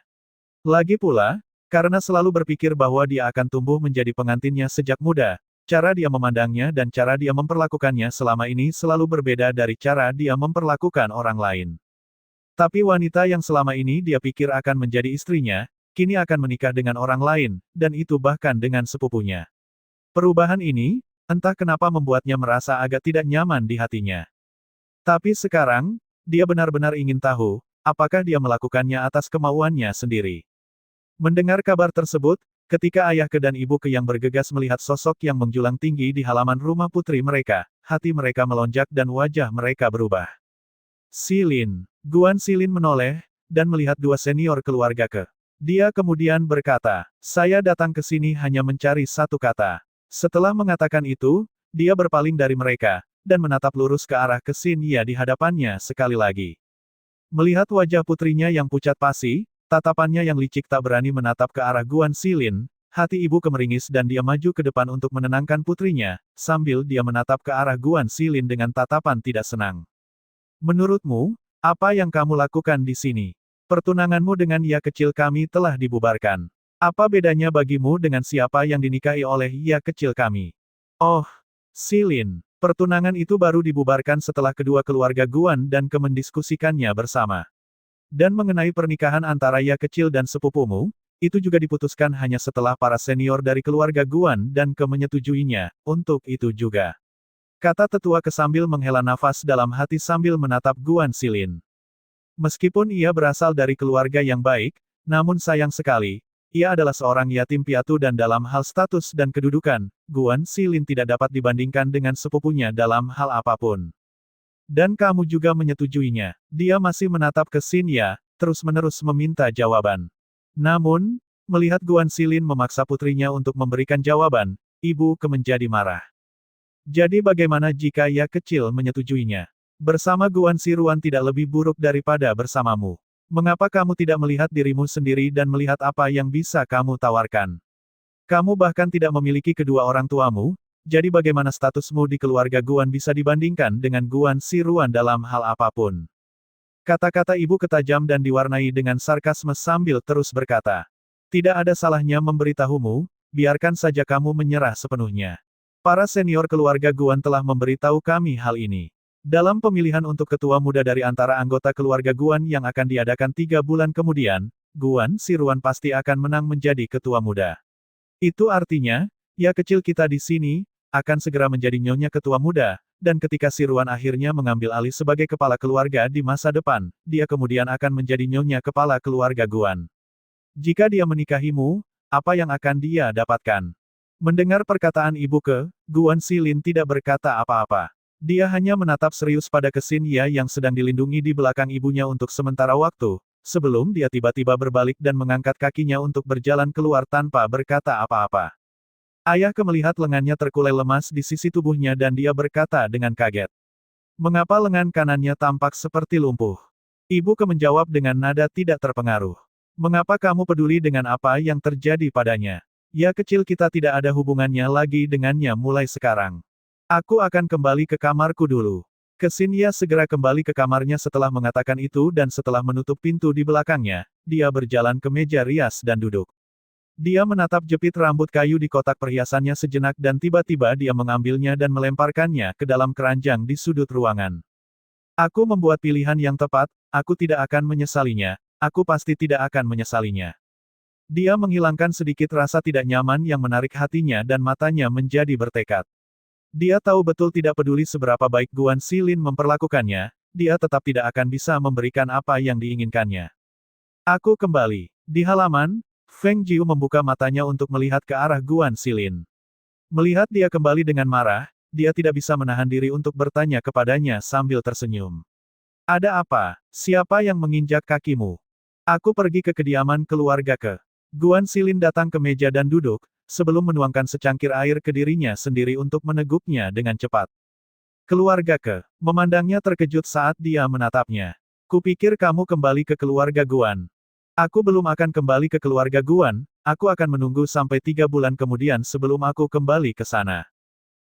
Lagi pula, karena selalu berpikir bahwa dia akan tumbuh menjadi pengantinnya sejak muda, cara dia memandangnya dan cara dia memperlakukannya selama ini selalu berbeda dari cara dia memperlakukan orang lain. Tapi wanita yang selama ini dia pikir akan menjadi istrinya, kini akan menikah dengan orang lain, dan itu bahkan dengan sepupunya. Perubahan ini, Entah kenapa membuatnya merasa agak tidak nyaman di hatinya. Tapi sekarang, dia benar-benar ingin tahu, apakah dia melakukannya atas kemauannya sendiri. Mendengar kabar tersebut, ketika ayahku dan ibuku yang bergegas melihat sosok yang menjulang tinggi di halaman rumah putri mereka, hati mereka melonjak dan wajah mereka berubah. Silin. Guan Silin menoleh, dan melihat dua senior keluarga ke. Dia kemudian berkata, saya datang ke sini hanya mencari satu kata. Setelah mengatakan itu, dia berpaling dari mereka, dan menatap lurus ke arah ke Xin Ye di hadapannya sekali lagi. Melihat wajah putrinya yang pucat pasi, tatapannya yang licik tak berani menatap ke arah Guan Silin, hati ibu kemeringis dan dia maju ke depan untuk menenangkan putrinya, sambil dia menatap ke arah Guan Silin dengan tatapan tidak senang. Menurutmu, apa yang kamu lakukan di sini? Pertunanganmu dengan ia kecil kami telah dibubarkan. Apa bedanya bagimu dengan siapa yang dinikahi oleh ia kecil kami? Oh, Silin, pertunangan itu baru dibubarkan setelah kedua keluarga Guan dan mendiskusikannya bersama. Dan mengenai pernikahan antara ia kecil dan sepupumu, itu juga diputuskan hanya setelah para senior dari keluarga Guan dan menyetujuinya, untuk itu juga. Kata tetua sambil menghela nafas dalam hati sambil menatap Guan Silin. Meskipun ia berasal dari keluarga yang baik, namun sayang sekali, ia adalah seorang yatim piatu dan dalam hal status dan kedudukan, Guan Silin tidak dapat dibandingkan dengan sepupunya dalam hal apapun. Dan kamu juga menyetujuinya. Dia masih menatap ke Xin Ye, terus-menerus meminta jawaban. Namun, melihat Guan Silin memaksa putrinya untuk memberikan jawaban, ibu menjadi marah. Jadi bagaimana jika ia kecil menyetujuinya? Bersama Guan Siruan tidak lebih buruk daripada bersamamu. Mengapa kamu tidak melihat dirimu sendiri dan melihat apa yang bisa kamu tawarkan? Kamu bahkan tidak memiliki kedua orang tuamu, jadi bagaimana statusmu di keluarga Guan bisa dibandingkan dengan Guan Siruan dalam hal apapun? Kata-kata ibu ketajam dan diwarnai dengan sarkasme sambil terus berkata. Tidak ada salahnya memberitahumu, biarkan saja kamu menyerah sepenuhnya. Para senior keluarga Guan telah memberitahu kami hal ini. Dalam pemilihan untuk ketua muda dari antara anggota keluarga Guan yang akan diadakan 3 bulan kemudian, Guan Siruan pasti akan menang menjadi ketua muda. Itu artinya, ya kecil kita di sini, akan segera menjadi nyonya ketua muda, dan ketika Siruan akhirnya mengambil alih sebagai kepala keluarga di masa depan, dia kemudian akan menjadi nyonya kepala keluarga Guan. Jika dia menikahimu, apa yang akan dia dapatkan? Mendengar perkataan ibu Guan Silin tidak berkata apa-apa. Dia hanya menatap serius pada Xin Ye yang sedang dilindungi di belakang ibunya untuk sementara waktu, sebelum dia tiba-tiba berbalik dan mengangkat kakinya untuk berjalan keluar tanpa berkata apa-apa. Ayah melihat lengannya terkulai lemas di sisi tubuhnya dan dia berkata dengan kaget. Mengapa lengan kanannya tampak seperti lumpuh? Ibu menjawab dengan nada tidak terpengaruh. Mengapa kamu peduli dengan apa yang terjadi padanya? Ya kecil kita tidak ada hubungannya lagi dengannya mulai sekarang. Aku akan kembali ke kamarku dulu. Xin Ye segera kembali ke kamarnya setelah mengatakan itu dan setelah menutup pintu di belakangnya, dia berjalan ke meja rias dan duduk. Dia menatap jepit rambut kayu di kotak perhiasannya sejenak dan tiba-tiba dia mengambilnya dan melemparkannya ke dalam keranjang di sudut ruangan. Aku membuat pilihan yang tepat, aku tidak akan menyesalinya, aku pasti tidak akan menyesalinya. Dia menghilangkan sedikit rasa tidak nyaman yang menarik hatinya dan matanya menjadi bertekad. Dia tahu betul tidak peduli seberapa baik Guan Silin memperlakukannya, dia tetap tidak akan bisa memberikan apa yang diinginkannya. Aku kembali. Di halaman, Feng Jiu membuka matanya untuk melihat ke arah Guan Silin. Melihat dia kembali dengan marah, dia tidak bisa menahan diri untuk bertanya kepadanya sambil tersenyum. Ada apa? Siapa yang menginjak kakimu? Aku pergi ke kediaman keluarga Guan Silin datang ke meja dan duduk, sebelum menuangkan secangkir air ke dirinya sendiri untuk meneguknya dengan cepat. Keluarga memandangnya terkejut saat dia menatapnya. Kupikir kamu kembali ke keluarga Guan. Aku belum akan kembali ke keluarga Guan, aku akan menunggu sampai 3 bulan kemudian sebelum aku kembali ke sana.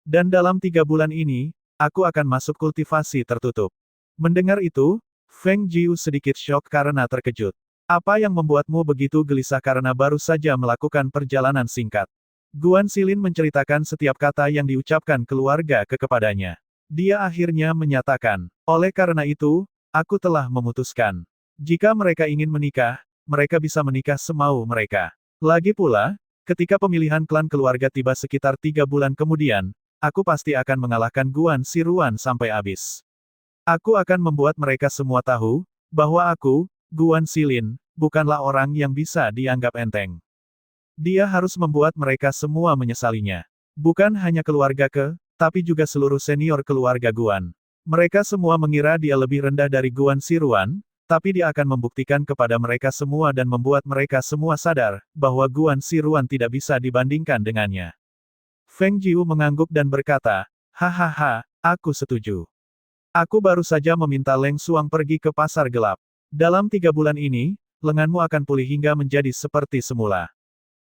Dan dalam 3 bulan ini, aku akan masuk kultivasi tertutup. Mendengar itu, Feng Jiu sedikit syok karena terkejut. Apa yang membuatmu begitu gelisah karena baru saja melakukan perjalanan singkat? Guan Silin menceritakan setiap kata yang diucapkan keluarga kepadanya. Dia akhirnya menyatakan, oleh karena itu, aku telah memutuskan. Jika mereka ingin menikah, mereka bisa menikah semau mereka. Lagi pula, ketika pemilihan klan keluarga tiba sekitar 3 bulan kemudian, aku pasti akan mengalahkan Guan Siruan sampai habis. Aku akan membuat mereka semua tahu, bahwa aku, Guan Xilin, bukanlah orang yang bisa dianggap enteng. Dia harus membuat mereka semua menyesalinya. Bukan hanya keluarga tapi juga seluruh senior keluarga Guan. Mereka semua mengira dia lebih rendah dari Guan Siruan, tapi dia akan membuktikan kepada mereka semua dan membuat mereka semua sadar, bahwa Guan Siruan tidak bisa dibandingkan dengannya. Feng Jiu mengangguk dan berkata, hahaha, aku setuju. Aku baru saja meminta Leng Xuang pergi ke pasar gelap. Dalam 3 bulan ini, lenganmu akan pulih hingga menjadi seperti semula.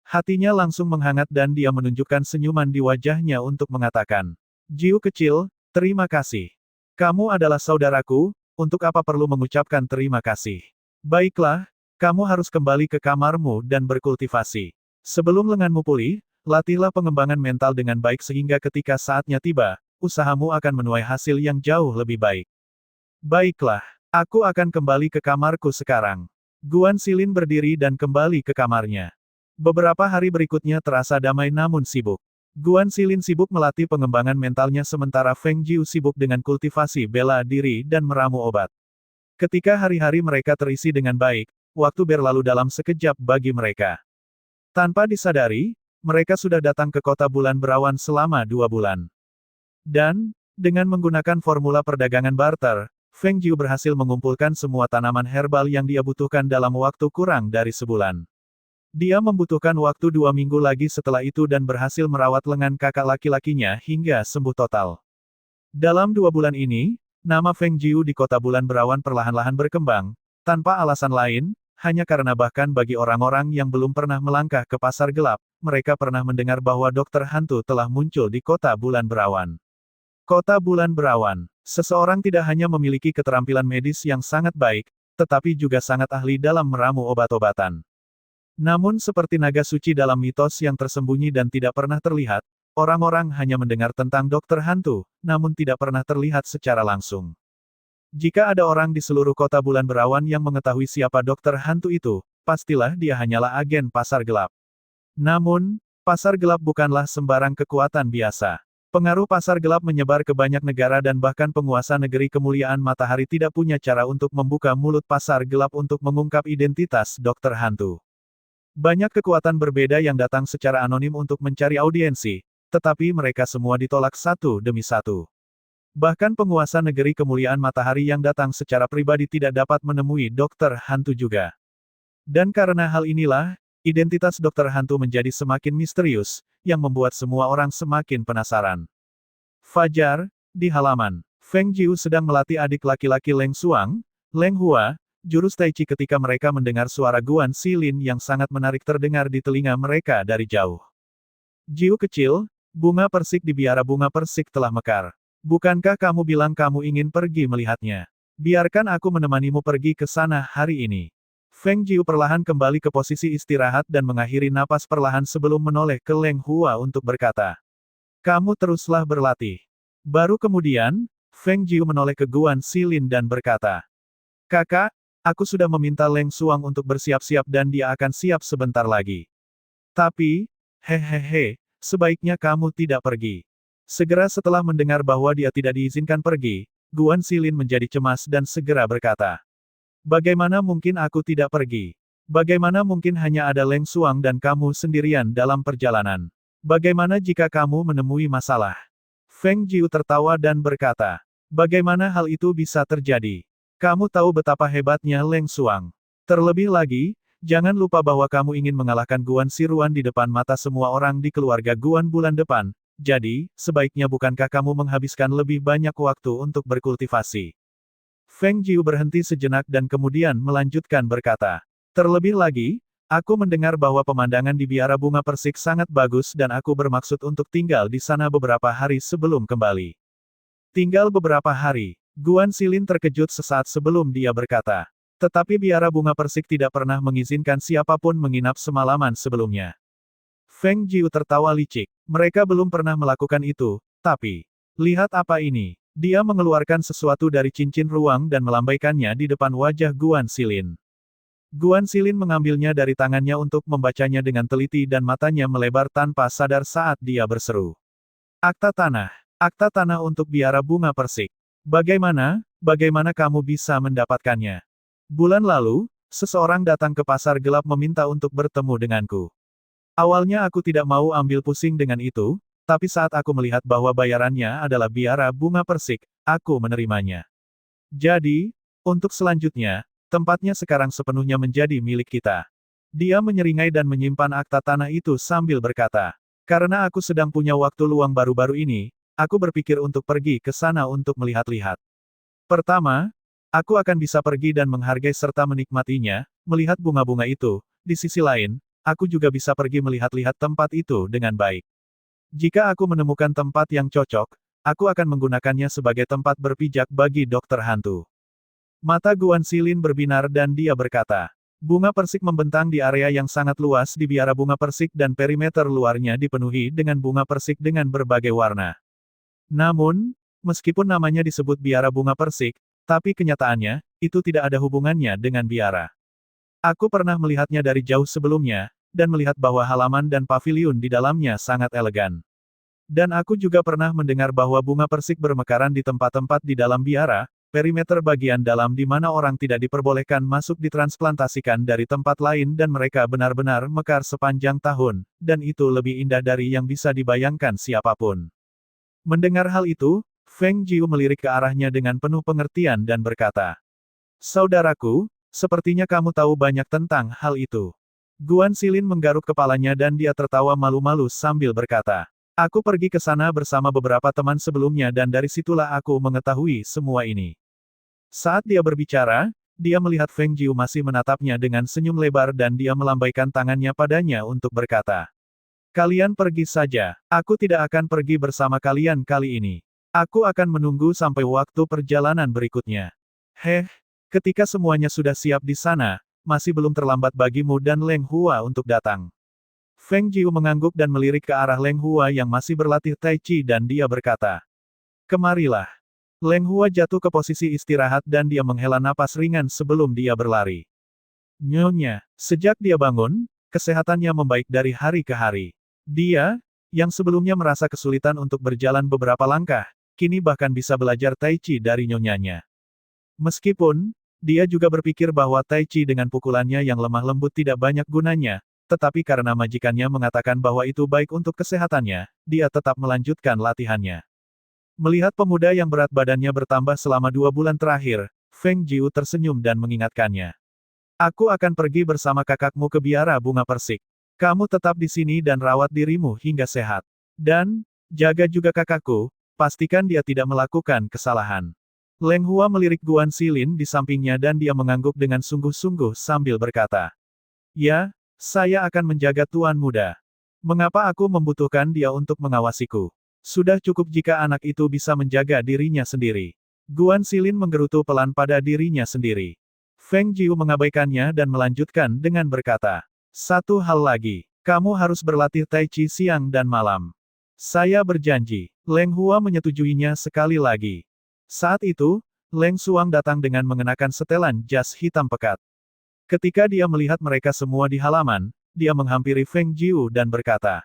Hatinya langsung menghangat dan dia menunjukkan senyuman di wajahnya untuk mengatakan, Jiu kecil, terima kasih. Kamu adalah saudaraku, untuk apa perlu mengucapkan terima kasih? Baiklah, kamu harus kembali ke kamarmu dan berkultivasi. Sebelum lenganmu pulih, latihlah pengembangan mental dengan baik sehingga ketika saatnya tiba, usahamu akan menuai hasil yang jauh lebih baik. Baiklah, aku akan kembali ke kamarku sekarang. Guan Xilin berdiri dan kembali ke kamarnya. Beberapa hari berikutnya terasa damai namun sibuk. Guan Xilin sibuk melatih pengembangan mentalnya sementara Feng Jiu sibuk dengan kultivasi bela diri dan meramu obat. Ketika hari-hari mereka terisi dengan baik, waktu berlalu dalam sekejap bagi mereka. Tanpa disadari, mereka sudah datang ke kota bulan berawan selama 2 bulan. Dan, dengan menggunakan formula perdagangan barter, Feng Jiu berhasil mengumpulkan semua tanaman herbal yang dia butuhkan dalam waktu kurang dari sebulan. Dia membutuhkan waktu 2 minggu lagi setelah itu dan berhasil merawat lengan kakak laki-lakinya hingga sembuh total. Dalam 2 bulan ini, nama Feng Jiu di kota bulan berawan perlahan-lahan berkembang, tanpa alasan lain, hanya karena bahkan bagi orang-orang yang belum pernah melangkah ke pasar gelap, mereka pernah mendengar bahwa dokter hantu telah muncul di kota bulan berawan. Kota bulan berawan, seseorang tidak hanya memiliki keterampilan medis yang sangat baik, tetapi juga sangat ahli dalam meramu obat-obatan. Namun seperti naga suci dalam mitos yang tersembunyi dan tidak pernah terlihat, orang-orang hanya mendengar tentang dokter hantu, namun tidak pernah terlihat secara langsung. Jika ada orang di seluruh kota bulan berawan yang mengetahui siapa dokter hantu itu, pastilah dia hanyalah agen pasar gelap. Namun, pasar gelap bukanlah sembarang kekuatan biasa. Pengaruh pasar gelap menyebar ke banyak negara dan bahkan penguasa negeri kemuliaan matahari tidak punya cara untuk membuka mulut pasar gelap untuk mengungkap identitas dokter hantu. Banyak kekuatan berbeda yang datang secara anonim untuk mencari audiensi, tetapi mereka semua ditolak satu demi satu. Bahkan penguasa negeri kemuliaan matahari yang datang secara pribadi tidak dapat menemui dokter hantu juga. Dan karena hal inilah, identitas dokter hantu menjadi semakin misterius, yang membuat semua orang semakin penasaran. Fajar, di halaman, Feng Jiu sedang melatih adik laki-laki Leng Xuang, Leng Hua, jurus Tai Chi ketika mereka mendengar suara Guan Xilin yang sangat menarik terdengar di telinga mereka dari jauh. Jiu kecil, bunga persik di biara bunga persik telah mekar. Bukankah kamu bilang kamu ingin pergi melihatnya? Biarkan aku menemanimu pergi ke sana hari ini. Feng Jiu perlahan kembali ke posisi istirahat dan mengakhiri napas perlahan sebelum menoleh ke Leng Hua untuk berkata. Kamu teruslah berlatih. Baru kemudian, Feng Jiu menoleh ke Guan Xilin dan berkata. Kakak, aku sudah meminta Leng Xuang untuk bersiap-siap dan dia akan siap sebentar lagi. Tapi, hehehe, sebaiknya kamu tidak pergi. Segera setelah mendengar bahwa dia tidak diizinkan pergi, Guan Xilin menjadi cemas dan segera berkata. Bagaimana mungkin aku tidak pergi? Bagaimana mungkin hanya ada Leng Xuang dan kamu sendirian dalam perjalanan? Bagaimana jika kamu menemui masalah? Feng Jiu tertawa dan berkata. Bagaimana hal itu bisa terjadi? Kamu tahu betapa hebatnya Leng Xuang. Terlebih lagi, jangan lupa bahwa kamu ingin mengalahkan Guan Siruan di depan mata semua orang di keluarga Guan bulan depan, jadi, sebaiknya bukankah kamu menghabiskan lebih banyak waktu untuk berkultivasi? Feng Jiu berhenti sejenak dan kemudian melanjutkan berkata. Terlebih lagi, aku mendengar bahwa pemandangan di biara bunga persik sangat bagus dan aku bermaksud untuk tinggal di sana beberapa hari sebelum kembali. Tinggal beberapa hari. Guan Xilin terkejut sesaat sebelum dia berkata. Tetapi biara bunga persik tidak pernah mengizinkan siapapun menginap semalaman sebelumnya. Feng Jiu tertawa licik. Mereka belum pernah melakukan itu, tapi... Lihat apa ini. Dia mengeluarkan sesuatu dari cincin ruang dan melambaikannya di depan wajah Guan Xilin. Guan Xilin mengambilnya dari tangannya untuk membacanya dengan teliti dan matanya melebar tanpa sadar saat dia berseru. Akta tanah. Akta tanah untuk biara bunga persik. Bagaimana kamu bisa mendapatkannya? Bulan lalu, seseorang datang ke pasar gelap meminta untuk bertemu denganku. Awalnya aku tidak mau ambil pusing dengan itu, tapi saat aku melihat bahwa bayarannya adalah biara bunga persik, aku menerimanya. Jadi, untuk selanjutnya, tempatnya sekarang sepenuhnya menjadi milik kita. Dia menyeringai dan menyimpan akta tanah itu sambil berkata, karena aku sedang punya waktu luang baru-baru ini, aku berpikir untuk pergi ke sana untuk melihat-lihat. Pertama, aku akan bisa pergi dan menghargai serta menikmatinya, melihat bunga-bunga itu. Di sisi lain, aku juga bisa pergi melihat-lihat tempat itu dengan baik. Jika aku menemukan tempat yang cocok, aku akan menggunakannya sebagai tempat berpijak bagi dokter hantu. Mata Guan Xilin berbinar dan dia berkata, bunga persik membentang di area yang sangat luas di biara bunga persik dan perimeter luarnya dipenuhi dengan bunga persik dengan berbagai warna. Namun, meskipun namanya disebut biara bunga persik, tapi kenyataannya, itu tidak ada hubungannya dengan biara. Aku pernah melihatnya dari jauh sebelumnya, dan melihat bahwa halaman dan paviliun di dalamnya sangat elegan. Dan aku juga pernah mendengar bahwa bunga persik bermekaran di tempat-tempat di dalam biara, perimeter bagian dalam di mana orang tidak diperbolehkan masuk ditransplantasikan dari tempat lain dan mereka benar-benar mekar sepanjang tahun, dan itu lebih indah dari yang bisa dibayangkan siapapun. Mendengar hal itu, Feng Jiu melirik ke arahnya dengan penuh pengertian dan berkata, saudaraku, sepertinya kamu tahu banyak tentang hal itu. Guan Xilin menggaruk kepalanya dan dia tertawa malu-malu sambil berkata, aku pergi ke sana bersama beberapa teman sebelumnya dan dari situlah aku mengetahui semua ini. Saat dia berbicara, dia melihat Feng Jiu masih menatapnya dengan senyum lebar dan dia melambaikan tangannya padanya untuk berkata, kalian pergi saja, aku tidak akan pergi bersama kalian kali ini. Aku akan menunggu sampai waktu perjalanan berikutnya. Ketika semuanya sudah siap di sana, masih belum terlambat bagimu dan Leng Hua untuk datang. Feng Jiu mengangguk dan melirik ke arah Leng Hua yang masih berlatih Tai Chi dan dia berkata, kemarilah. Leng Hua jatuh ke posisi istirahat dan dia menghela napas ringan sebelum dia berlari. Nyonya, sejak dia bangun, kesehatannya membaik dari hari ke hari. Dia, yang sebelumnya merasa kesulitan untuk berjalan beberapa langkah, kini bahkan bisa belajar Tai Chi dari nyonyanya. Meskipun, dia juga berpikir bahwa Tai Chi dengan pukulannya yang lemah lembut tidak banyak gunanya, tetapi karena majikannya mengatakan bahwa itu baik untuk kesehatannya, dia tetap melanjutkan latihannya. Melihat pemuda yang berat badannya bertambah selama 2 bulan terakhir, Feng Jiu tersenyum dan mengingatkannya. Aku akan pergi bersama kakakmu ke biara bunga persik. Kamu tetap di sini dan rawat dirimu hingga sehat. Dan, jaga juga kakakku, pastikan dia tidak melakukan kesalahan. Leng Hua melirik Guan Xilin di sampingnya dan dia mengangguk dengan sungguh-sungguh sambil berkata, ya, saya akan menjaga tuan muda. Mengapa aku membutuhkan dia untuk mengawasiku? Sudah cukup jika anak itu bisa menjaga dirinya sendiri. Guan Xilin menggerutu pelan pada dirinya sendiri. Feng Jiu mengabaikannya dan melanjutkan dengan berkata, satu hal lagi, kamu harus berlatih Tai Chi siang dan malam. Saya berjanji. Leng Hua menyetujuinya sekali lagi. Saat itu, Leng Suang datang dengan mengenakan setelan jas hitam pekat. Ketika dia melihat mereka semua di halaman, dia menghampiri Feng Jiu dan berkata,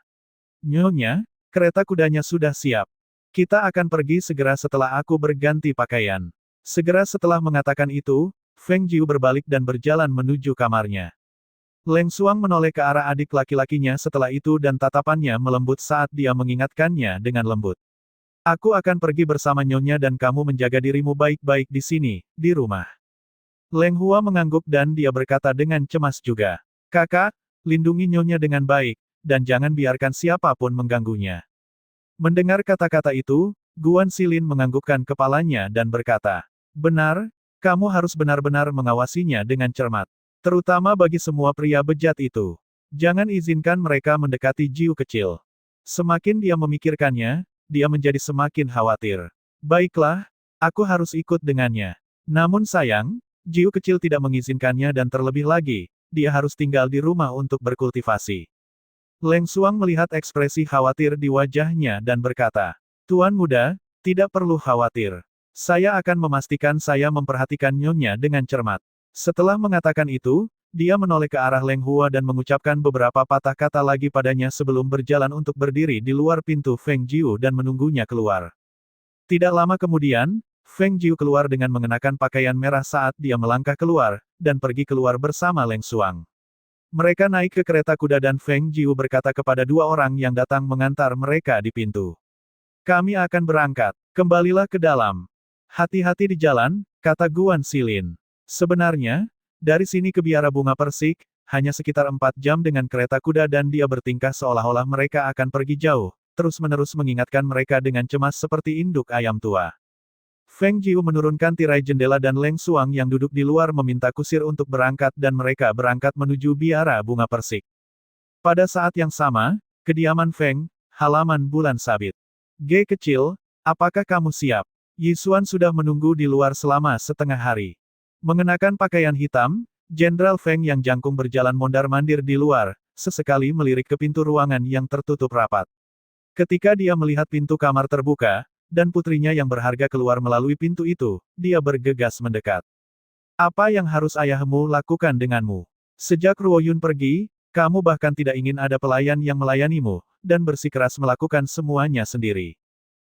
nyonya, kereta kudanya sudah siap. Kita akan pergi segera setelah aku berganti pakaian. Segera setelah mengatakan itu, Feng Jiu berbalik dan berjalan menuju kamarnya. Leng Suang menoleh ke arah adik laki-lakinya setelah itu dan tatapannya melembut saat dia mengingatkannya dengan lembut. Aku akan pergi bersama nyonya dan kamu menjaga dirimu baik-baik di sini, di rumah. Leng Hua mengangguk dan dia berkata dengan cemas juga. Kakak, lindungi nyonya dengan baik, dan jangan biarkan siapapun mengganggunya. Mendengar kata-kata itu, Guan Xilin menganggukkan kepalanya dan berkata, benar, kamu harus benar-benar mengawasinya dengan cermat. Terutama bagi semua pria bejat itu. Jangan izinkan mereka mendekati Jiu kecil. Semakin dia memikirkannya, dia menjadi semakin khawatir. Baiklah, aku harus ikut dengannya. Namun sayang, Jiu kecil tidak mengizinkannya dan terlebih lagi, dia harus tinggal di rumah untuk berkultivasi. Leng Suang melihat ekspresi khawatir di wajahnya dan berkata, Tuan muda, tidak perlu khawatir. Saya akan memastikan saya memperhatikan nyonya dengan cermat. Setelah mengatakan itu, Dia menoleh ke arah Leng Hua dan mengucapkan beberapa patah kata lagi padanya sebelum berjalan untuk berdiri di luar pintu Feng Jiu dan menunggunya keluar. Tidak lama kemudian, Feng Jiu keluar dengan mengenakan pakaian merah saat dia melangkah keluar, dan pergi keluar bersama Leng Xuang. Mereka naik ke kereta kuda dan Feng Jiu berkata kepada dua orang yang datang mengantar mereka di pintu. Kami akan berangkat. Kembalilah ke dalam. Hati-hati di jalan, kata Guan Xilin. Sebenarnya, dari sini ke biara bunga persik, hanya sekitar 4 jam dengan kereta kuda dan dia bertingkah seolah-olah mereka akan pergi jauh, terus-menerus mengingatkan mereka dengan cemas seperti induk ayam tua. Feng Jiu menurunkan tirai jendela dan Leng Xuang yang duduk di luar meminta kusir untuk berangkat dan mereka berangkat menuju biara bunga persik. Pada saat yang sama, kediaman Feng, halaman bulan sabit. G kecil, apakah kamu siap? Yixuan sudah menunggu di luar selama setengah hari. Mengenakan pakaian hitam, Jenderal Feng yang jangkung berjalan mondar-mandir di luar, sesekali melirik ke pintu ruangan yang tertutup rapat. Ketika dia melihat pintu kamar terbuka, dan putrinya yang berharga keluar melalui pintu itu, dia bergegas mendekat. Apa yang harus ayahmu lakukan denganmu? Sejak Ruoyun pergi, kamu bahkan tidak ingin ada pelayan yang melayanimu, dan bersikeras melakukan semuanya sendiri.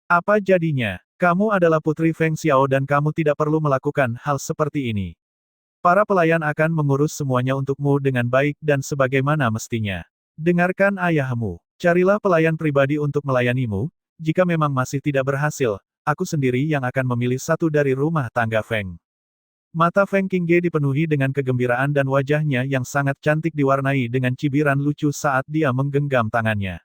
Apa jadinya? Kamu adalah putri Feng Xiao dan kamu tidak perlu melakukan hal seperti ini. Para pelayan akan mengurus semuanya untukmu dengan baik dan sebagaimana mestinya. Dengarkan ayahmu. Carilah pelayan pribadi untuk melayanimu. Jika memang masih tidak berhasil, aku sendiri yang akan memilih satu dari rumah tangga Feng. Mata Feng Qingge dipenuhi dengan kegembiraan dan wajahnya yang sangat cantik diwarnai dengan cibiran lucu saat dia menggenggam tangannya.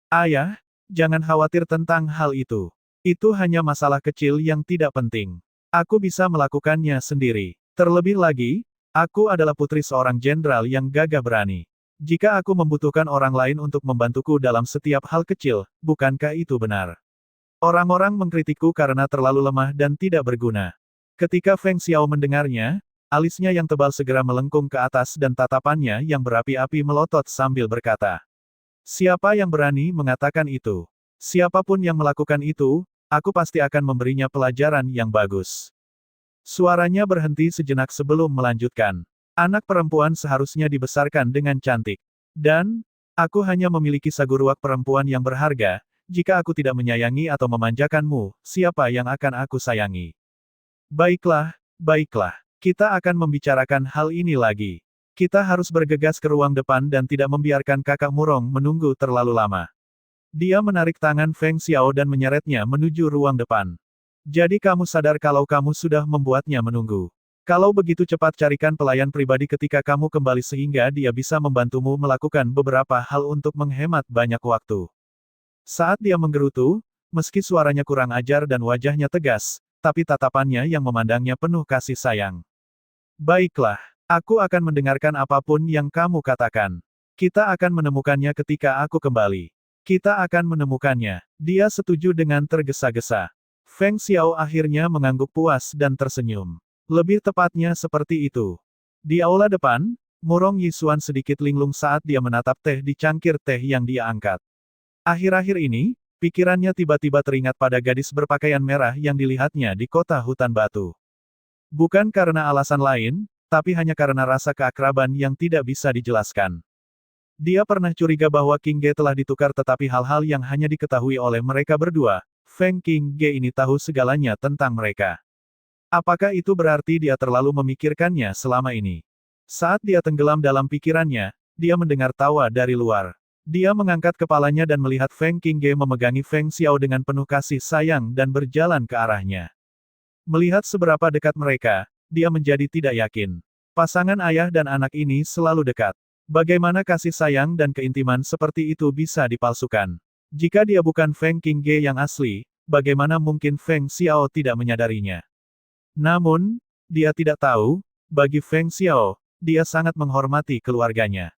Ayah, jangan khawatir tentang hal itu. Itu hanya masalah kecil yang tidak penting. Aku bisa melakukannya sendiri. Terlebih lagi, aku adalah putri seorang jenderal yang gagah berani. Jika aku membutuhkan orang lain untuk membantuku dalam setiap hal kecil, bukankah itu benar? Orang-orang mengkritikku karena terlalu lemah dan tidak berguna. Ketika Feng Xiao mendengarnya, alisnya yang tebal segera melengkung ke atas dan tatapannya yang berapi-api melotot sambil berkata. Siapa yang berani mengatakan itu? Siapapun yang melakukan itu, aku pasti akan memberinya pelajaran yang bagus. Suaranya berhenti sejenak sebelum melanjutkan. Anak perempuan seharusnya dibesarkan dengan cantik. Dan, aku hanya memiliki saguruak perempuan yang berharga, jika aku tidak menyayangi atau memanjakanmu, siapa yang akan aku sayangi? Baiklah, baiklah. Kita akan membicarakan hal ini lagi. Kita harus bergegas ke ruang depan dan tidak membiarkan kakak Murong menunggu terlalu lama. Dia menarik tangan Feng Xiao dan menyeretnya menuju ruang depan. Jadi kamu sadar kalau kamu sudah membuatnya menunggu. Kalau begitu cepat carikan pelayan pribadi ketika kamu kembali sehingga dia bisa membantumu melakukan beberapa hal untuk menghemat banyak waktu. Saat dia menggerutu, meski suaranya kurang ajar dan wajahnya tegas, tapi tatapannya yang memandangnya penuh kasih sayang. Baiklah, aku akan mendengarkan apapun yang kamu katakan. Kita akan menemukannya ketika aku kembali. Kita akan menemukannya. Dia setuju dengan tergesa-gesa. Feng Xiao akhirnya mengangguk puas dan tersenyum. Lebih tepatnya seperti itu. Di aula depan, Murong Yixuan sedikit linglung saat dia menatap teh di cangkir teh yang dia angkat. Akhir-akhir ini, pikirannya tiba-tiba teringat pada gadis berpakaian merah yang dilihatnya di kota hutan batu. Bukan karena alasan lain, tapi hanya karena rasa keakraban yang tidak bisa dijelaskan. Dia pernah curiga bahwa Qingge telah ditukar tetapi hal-hal yang hanya diketahui oleh mereka berdua, Feng Qingge ini tahu segalanya tentang mereka. Apakah itu berarti dia terlalu memikirkannya selama ini? Saat dia tenggelam dalam pikirannya, dia mendengar tawa dari luar. Dia mengangkat kepalanya dan melihat Feng Qingge memegangi Feng Xiao dengan penuh kasih sayang dan berjalan ke arahnya. Melihat seberapa dekat mereka, dia menjadi tidak yakin. Pasangan ayah dan anak ini selalu dekat. Bagaimana kasih sayang dan keintiman seperti itu bisa dipalsukan? Jika dia bukan Feng Qingge yang asli, bagaimana mungkin Feng Xiao tidak menyadarinya? Namun, dia tidak tahu, bagi Feng Xiao, dia sangat menghormati keluarganya.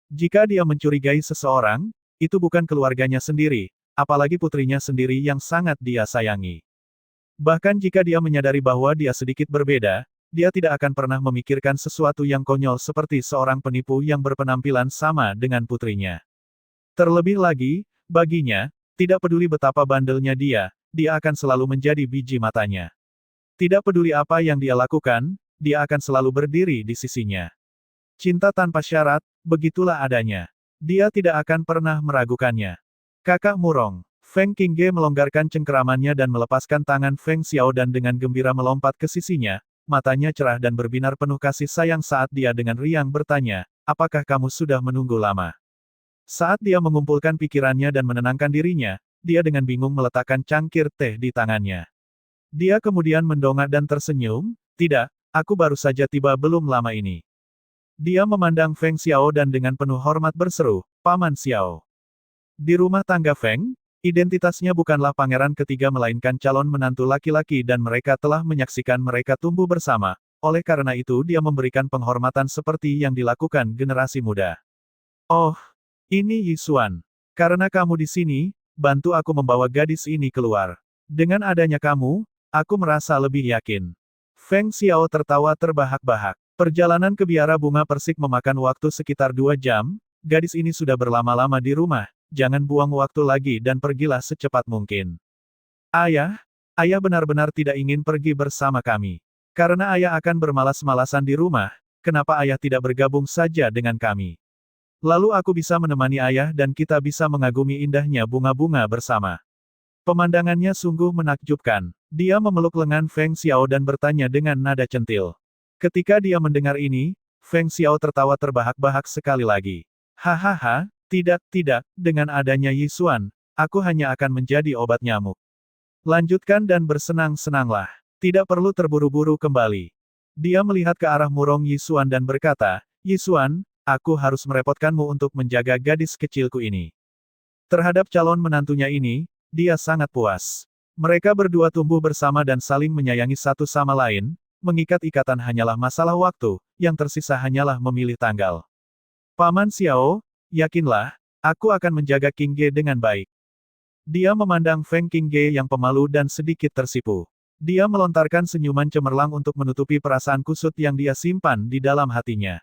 Jika dia mencurigai seseorang, itu bukan keluarganya sendiri, apalagi putrinya sendiri yang sangat dia sayangi. Bahkan jika dia menyadari bahwa dia sedikit berbeda, dia tidak akan pernah memikirkan sesuatu yang konyol seperti seorang penipu yang berpenampilan sama dengan putrinya. Terlebih lagi, baginya, tidak peduli betapa bandelnya dia akan selalu menjadi biji matanya. Tidak peduli apa yang dia lakukan, dia akan selalu berdiri di sisinya. Cinta tanpa syarat, begitulah adanya. Dia tidak akan pernah meragukannya. Kakak murong. Feng Qingge melonggarkan cengkeramannya dan melepaskan tangan Feng Xiao dan dengan gembira melompat ke sisinya, matanya cerah dan berbinar penuh kasih sayang saat dia dengan riang bertanya, apakah kamu sudah menunggu lama? Saat dia mengumpulkan pikirannya dan menenangkan dirinya, dia dengan bingung meletakkan cangkir teh di tangannya. Dia kemudian mendongak dan tersenyum, tidak, aku baru saja tiba belum lama ini. Dia memandang Feng Xiao dan dengan penuh hormat berseru, Paman Xiao. Di rumah tangga Feng, identitasnya bukanlah pangeran ketiga melainkan calon menantu laki-laki dan mereka telah menyaksikan mereka tumbuh bersama, oleh karena itu dia memberikan penghormatan seperti yang dilakukan generasi muda. Oh, ini Yixuan. Karena kamu di sini, bantu aku membawa gadis ini keluar. Dengan adanya kamu, aku merasa lebih yakin. Feng Xiao tertawa terbahak-bahak. Perjalanan ke biara bunga persik memakan waktu sekitar 2 jam, gadis ini sudah berlama-lama di rumah, jangan buang waktu lagi dan pergilah secepat mungkin. Ayah, ayah benar-benar tidak ingin pergi bersama kami. Karena ayah akan bermalas-malasan di rumah, kenapa ayah tidak bergabung saja dengan kami? Lalu aku bisa menemani ayah dan kita bisa mengagumi indahnya bunga-bunga bersama. Pemandangannya sungguh menakjubkan. Dia memeluk lengan Feng Xiao dan bertanya dengan nada centil. Ketika dia mendengar ini, Feng Xiao tertawa terbahak-bahak sekali lagi. Hahaha, tidak, dengan adanya Yixuan, aku hanya akan menjadi obat nyamuk. Lanjutkan dan bersenang-senanglah. Tidak perlu terburu-buru kembali. Dia melihat ke arah murong Yixuan dan berkata, Yixuan, aku harus merepotkanmu untuk menjaga gadis kecilku ini. Terhadap calon menantunya ini, dia sangat puas. Mereka berdua tumbuh bersama dan saling menyayangi satu sama lain, mengikat ikatan hanyalah masalah waktu, yang tersisa hanyalah memilih tanggal. Paman Xiao, yakinlah, aku akan menjaga Qingge dengan baik. Dia memandang Feng Qingge yang pemalu dan sedikit tersipu. Dia melontarkan senyuman cemerlang untuk menutupi perasaan kusut yang dia simpan di dalam hatinya.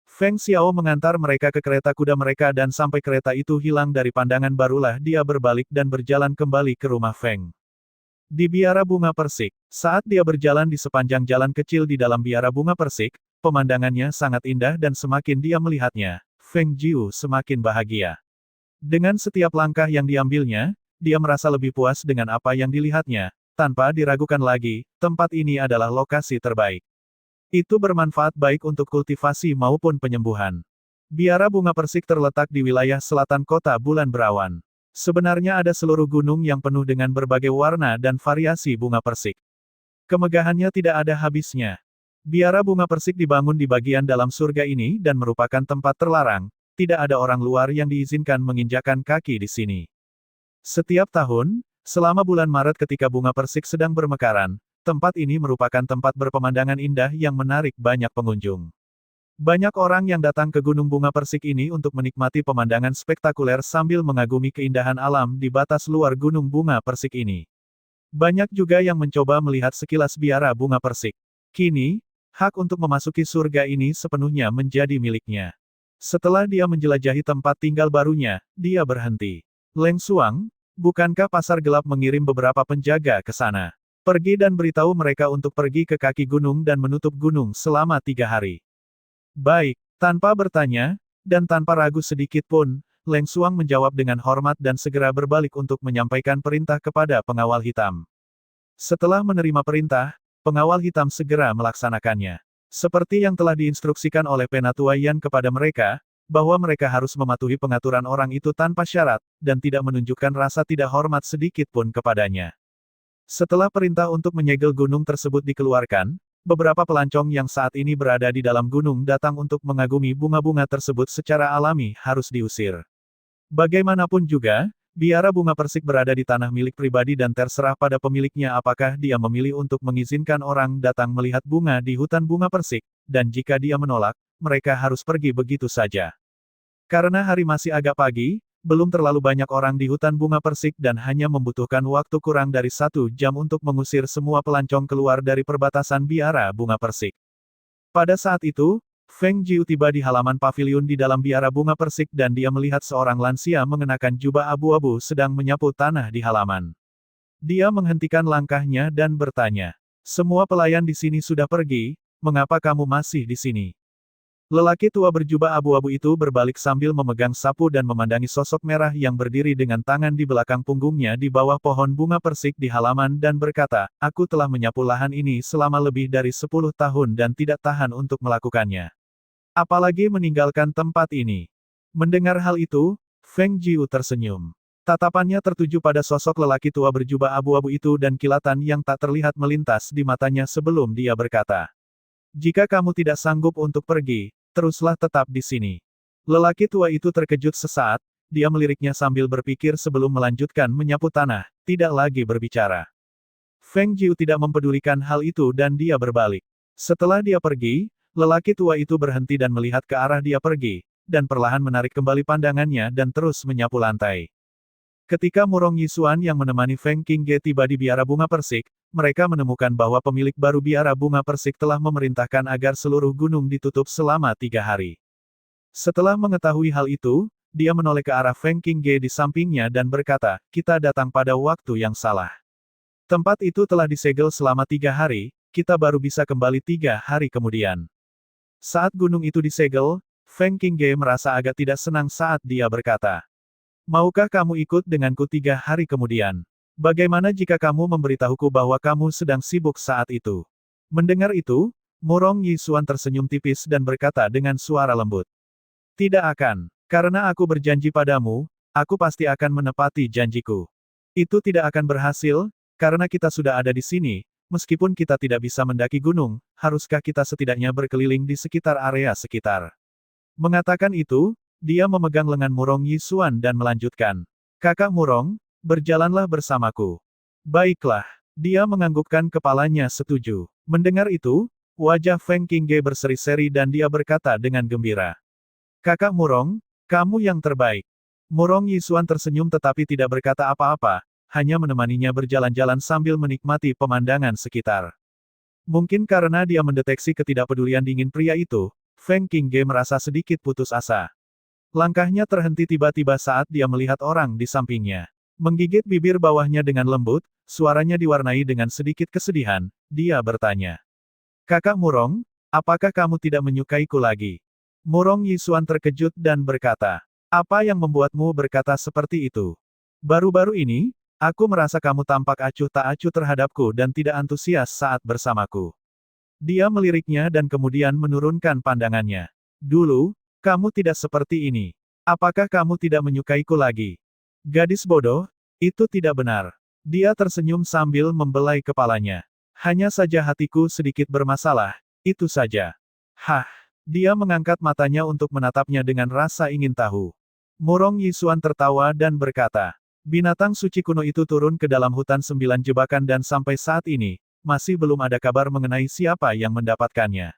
Feng Xiao mengantar mereka ke kereta kuda mereka dan sampai kereta itu hilang dari pandangan barulah dia berbalik dan berjalan kembali ke rumah Feng. Di biara bunga persik, saat dia berjalan di sepanjang jalan kecil di dalam biara bunga persik, pemandangannya sangat indah dan semakin dia melihatnya, Feng Jiu semakin bahagia. Dengan setiap langkah yang diambilnya, dia merasa lebih puas dengan apa yang dilihatnya, tanpa diragukan lagi, tempat ini adalah lokasi terbaik. Itu bermanfaat baik untuk kultivasi maupun penyembuhan. Biara bunga persik terletak di wilayah selatan kota Bulan Berawan. Sebenarnya ada seluruh gunung yang penuh dengan berbagai warna dan variasi bunga persik. Kemegahannya tidak ada habisnya. Biara bunga persik dibangun di bagian dalam surga ini dan merupakan tempat terlarang, tidak ada orang luar yang diizinkan menginjakan kaki di sini. Setiap tahun, selama bulan Maret ketika bunga persik sedang bermekaran, tempat ini merupakan tempat berpemandangan indah yang menarik banyak pengunjung. Banyak orang yang datang ke Gunung Bunga Persik ini untuk menikmati pemandangan spektakuler sambil mengagumi keindahan alam di batas luar Gunung Bunga Persik ini. Banyak juga yang mencoba melihat sekilas biara bunga persik. Kini, hak untuk memasuki surga ini sepenuhnya menjadi miliknya. Setelah dia menjelajahi tempat tinggal barunya, dia berhenti. Leng Xuang, bukankah pasar gelap mengirim beberapa penjaga ke sana? Pergi dan beritahu mereka untuk pergi ke kaki gunung dan menutup gunung selama 3 hari. Baik, tanpa bertanya, dan tanpa ragu sedikit pun, Leng Xuang menjawab dengan hormat dan segera berbalik untuk menyampaikan perintah kepada pengawal hitam. Setelah menerima perintah, pengawal hitam segera melaksanakannya. Seperti yang telah diinstruksikan oleh Penatua Yan kepada mereka, bahwa mereka harus mematuhi pengaturan orang itu tanpa syarat, dan tidak menunjukkan rasa tidak hormat sedikit pun kepadanya. Setelah perintah untuk menyegel gunung tersebut dikeluarkan, beberapa pelancong yang saat ini berada di dalam gunung datang untuk mengagumi bunga-bunga tersebut secara alami harus diusir. Bagaimanapun juga, biara bunga persik berada di tanah milik pribadi dan terserah pada pemiliknya apakah dia memilih untuk mengizinkan orang datang melihat bunga di hutan bunga persik, dan jika dia menolak, mereka harus pergi begitu saja. Karena hari masih agak pagi, belum terlalu banyak orang di hutan bunga persik dan hanya membutuhkan waktu kurang dari 1 jam untuk mengusir semua pelancong keluar dari perbatasan biara bunga persik. Pada saat itu, Feng Jiu tiba di halaman paviliun di dalam biara bunga persik dan dia melihat seorang lansia mengenakan jubah abu-abu sedang menyapu tanah di halaman. Dia menghentikan langkahnya dan bertanya, "Semua pelayan di sini sudah pergi, mengapa kamu masih di sini?" Lelaki tua berjubah abu-abu itu berbalik sambil memegang sapu dan memandangi sosok merah yang berdiri dengan tangan di belakang punggungnya di bawah pohon bunga persik di halaman dan berkata, "Aku telah menyapu lahan ini selama lebih dari 10 tahun dan tidak tahan untuk melakukannya. Apalagi meninggalkan tempat ini." Mendengar hal itu, Feng Jiu tersenyum. Tatapannya tertuju pada sosok lelaki tua berjubah abu-abu itu dan kilatan yang tak terlihat melintas di matanya sebelum dia berkata, "Jika kamu tidak sanggup untuk pergi, teruslah tetap di sini." Lelaki tua itu terkejut sesaat, dia meliriknya sambil berpikir sebelum melanjutkan menyapu tanah, tidak lagi berbicara. Feng Jiu tidak mempedulikan hal itu dan dia berbalik. Setelah dia pergi, lelaki tua itu berhenti dan melihat ke arah dia pergi, dan perlahan menarik kembali pandangannya dan terus menyapu lantai. Ketika Murong Yisuan yang menemani Feng Qingge tiba di biara bunga persik, mereka menemukan bahwa pemilik baru biara bunga persik telah memerintahkan agar seluruh gunung ditutup selama 3 hari. Setelah mengetahui hal itu, dia menoleh ke arah Feng Qingge di sampingnya dan berkata, "Kita datang pada waktu yang salah. Tempat itu telah disegel selama 3 hari, kita baru bisa kembali 3 hari kemudian." Saat gunung itu disegel, Feng Qingge merasa agak tidak senang saat dia berkata, "Maukah kamu ikut denganku 3 hari kemudian? Bagaimana jika kamu memberitahuku bahwa kamu sedang sibuk saat itu?" Mendengar itu, Murong Yisuan tersenyum tipis dan berkata dengan suara lembut, "Tidak akan. Karena aku berjanji padamu, aku pasti akan menepati janjiku. Itu tidak akan berhasil, karena kita sudah ada di sini, meskipun kita tidak bisa mendaki gunung, haruskah kita setidaknya berkeliling di sekitar area sekitar?" Mengatakan itu, dia memegang lengan Murong Yisuan dan melanjutkan, "Kakak Murong, berjalanlah bersamaku." "Baiklah." Dia menganggukkan kepalanya setuju. Mendengar itu, wajah Feng Qingge berseri-seri dan dia berkata dengan gembira, "Kakak Murong, kamu yang terbaik." Murong Yisuan tersenyum tetapi tidak berkata apa-apa, hanya menemaninya berjalan-jalan sambil menikmati pemandangan sekitar. Mungkin karena dia mendeteksi ketidakpedulian dingin pria itu, Feng Qingge merasa sedikit putus asa. Langkahnya terhenti tiba-tiba saat dia melihat orang di sampingnya. Menggigit bibir bawahnya dengan lembut, suaranya diwarnai dengan sedikit kesedihan, dia bertanya, "Kakak Murong, apakah kamu tidak menyukaiku lagi?" Murong Yisuan terkejut dan berkata, "Apa yang membuatmu berkata seperti itu? Baru-baru ini, aku merasa kamu tampak acuh tak acuh terhadapku dan tidak antusias saat bersamaku." Dia meliriknya dan kemudian menurunkan pandangannya. "Dulu, kamu tidak seperti ini. Apakah kamu tidak menyukaiku lagi?" "Gadis bodoh, itu tidak benar." Dia tersenyum sambil membelai kepalanya. "Hanya saja hatiku sedikit bermasalah, itu saja." "Hah?" Dia mengangkat matanya untuk menatapnya dengan rasa ingin tahu. Murong Yisuan tertawa dan berkata, "Binatang suci kuno itu turun ke dalam hutan 9 jebakan dan sampai saat ini, masih belum ada kabar mengenai siapa yang mendapatkannya.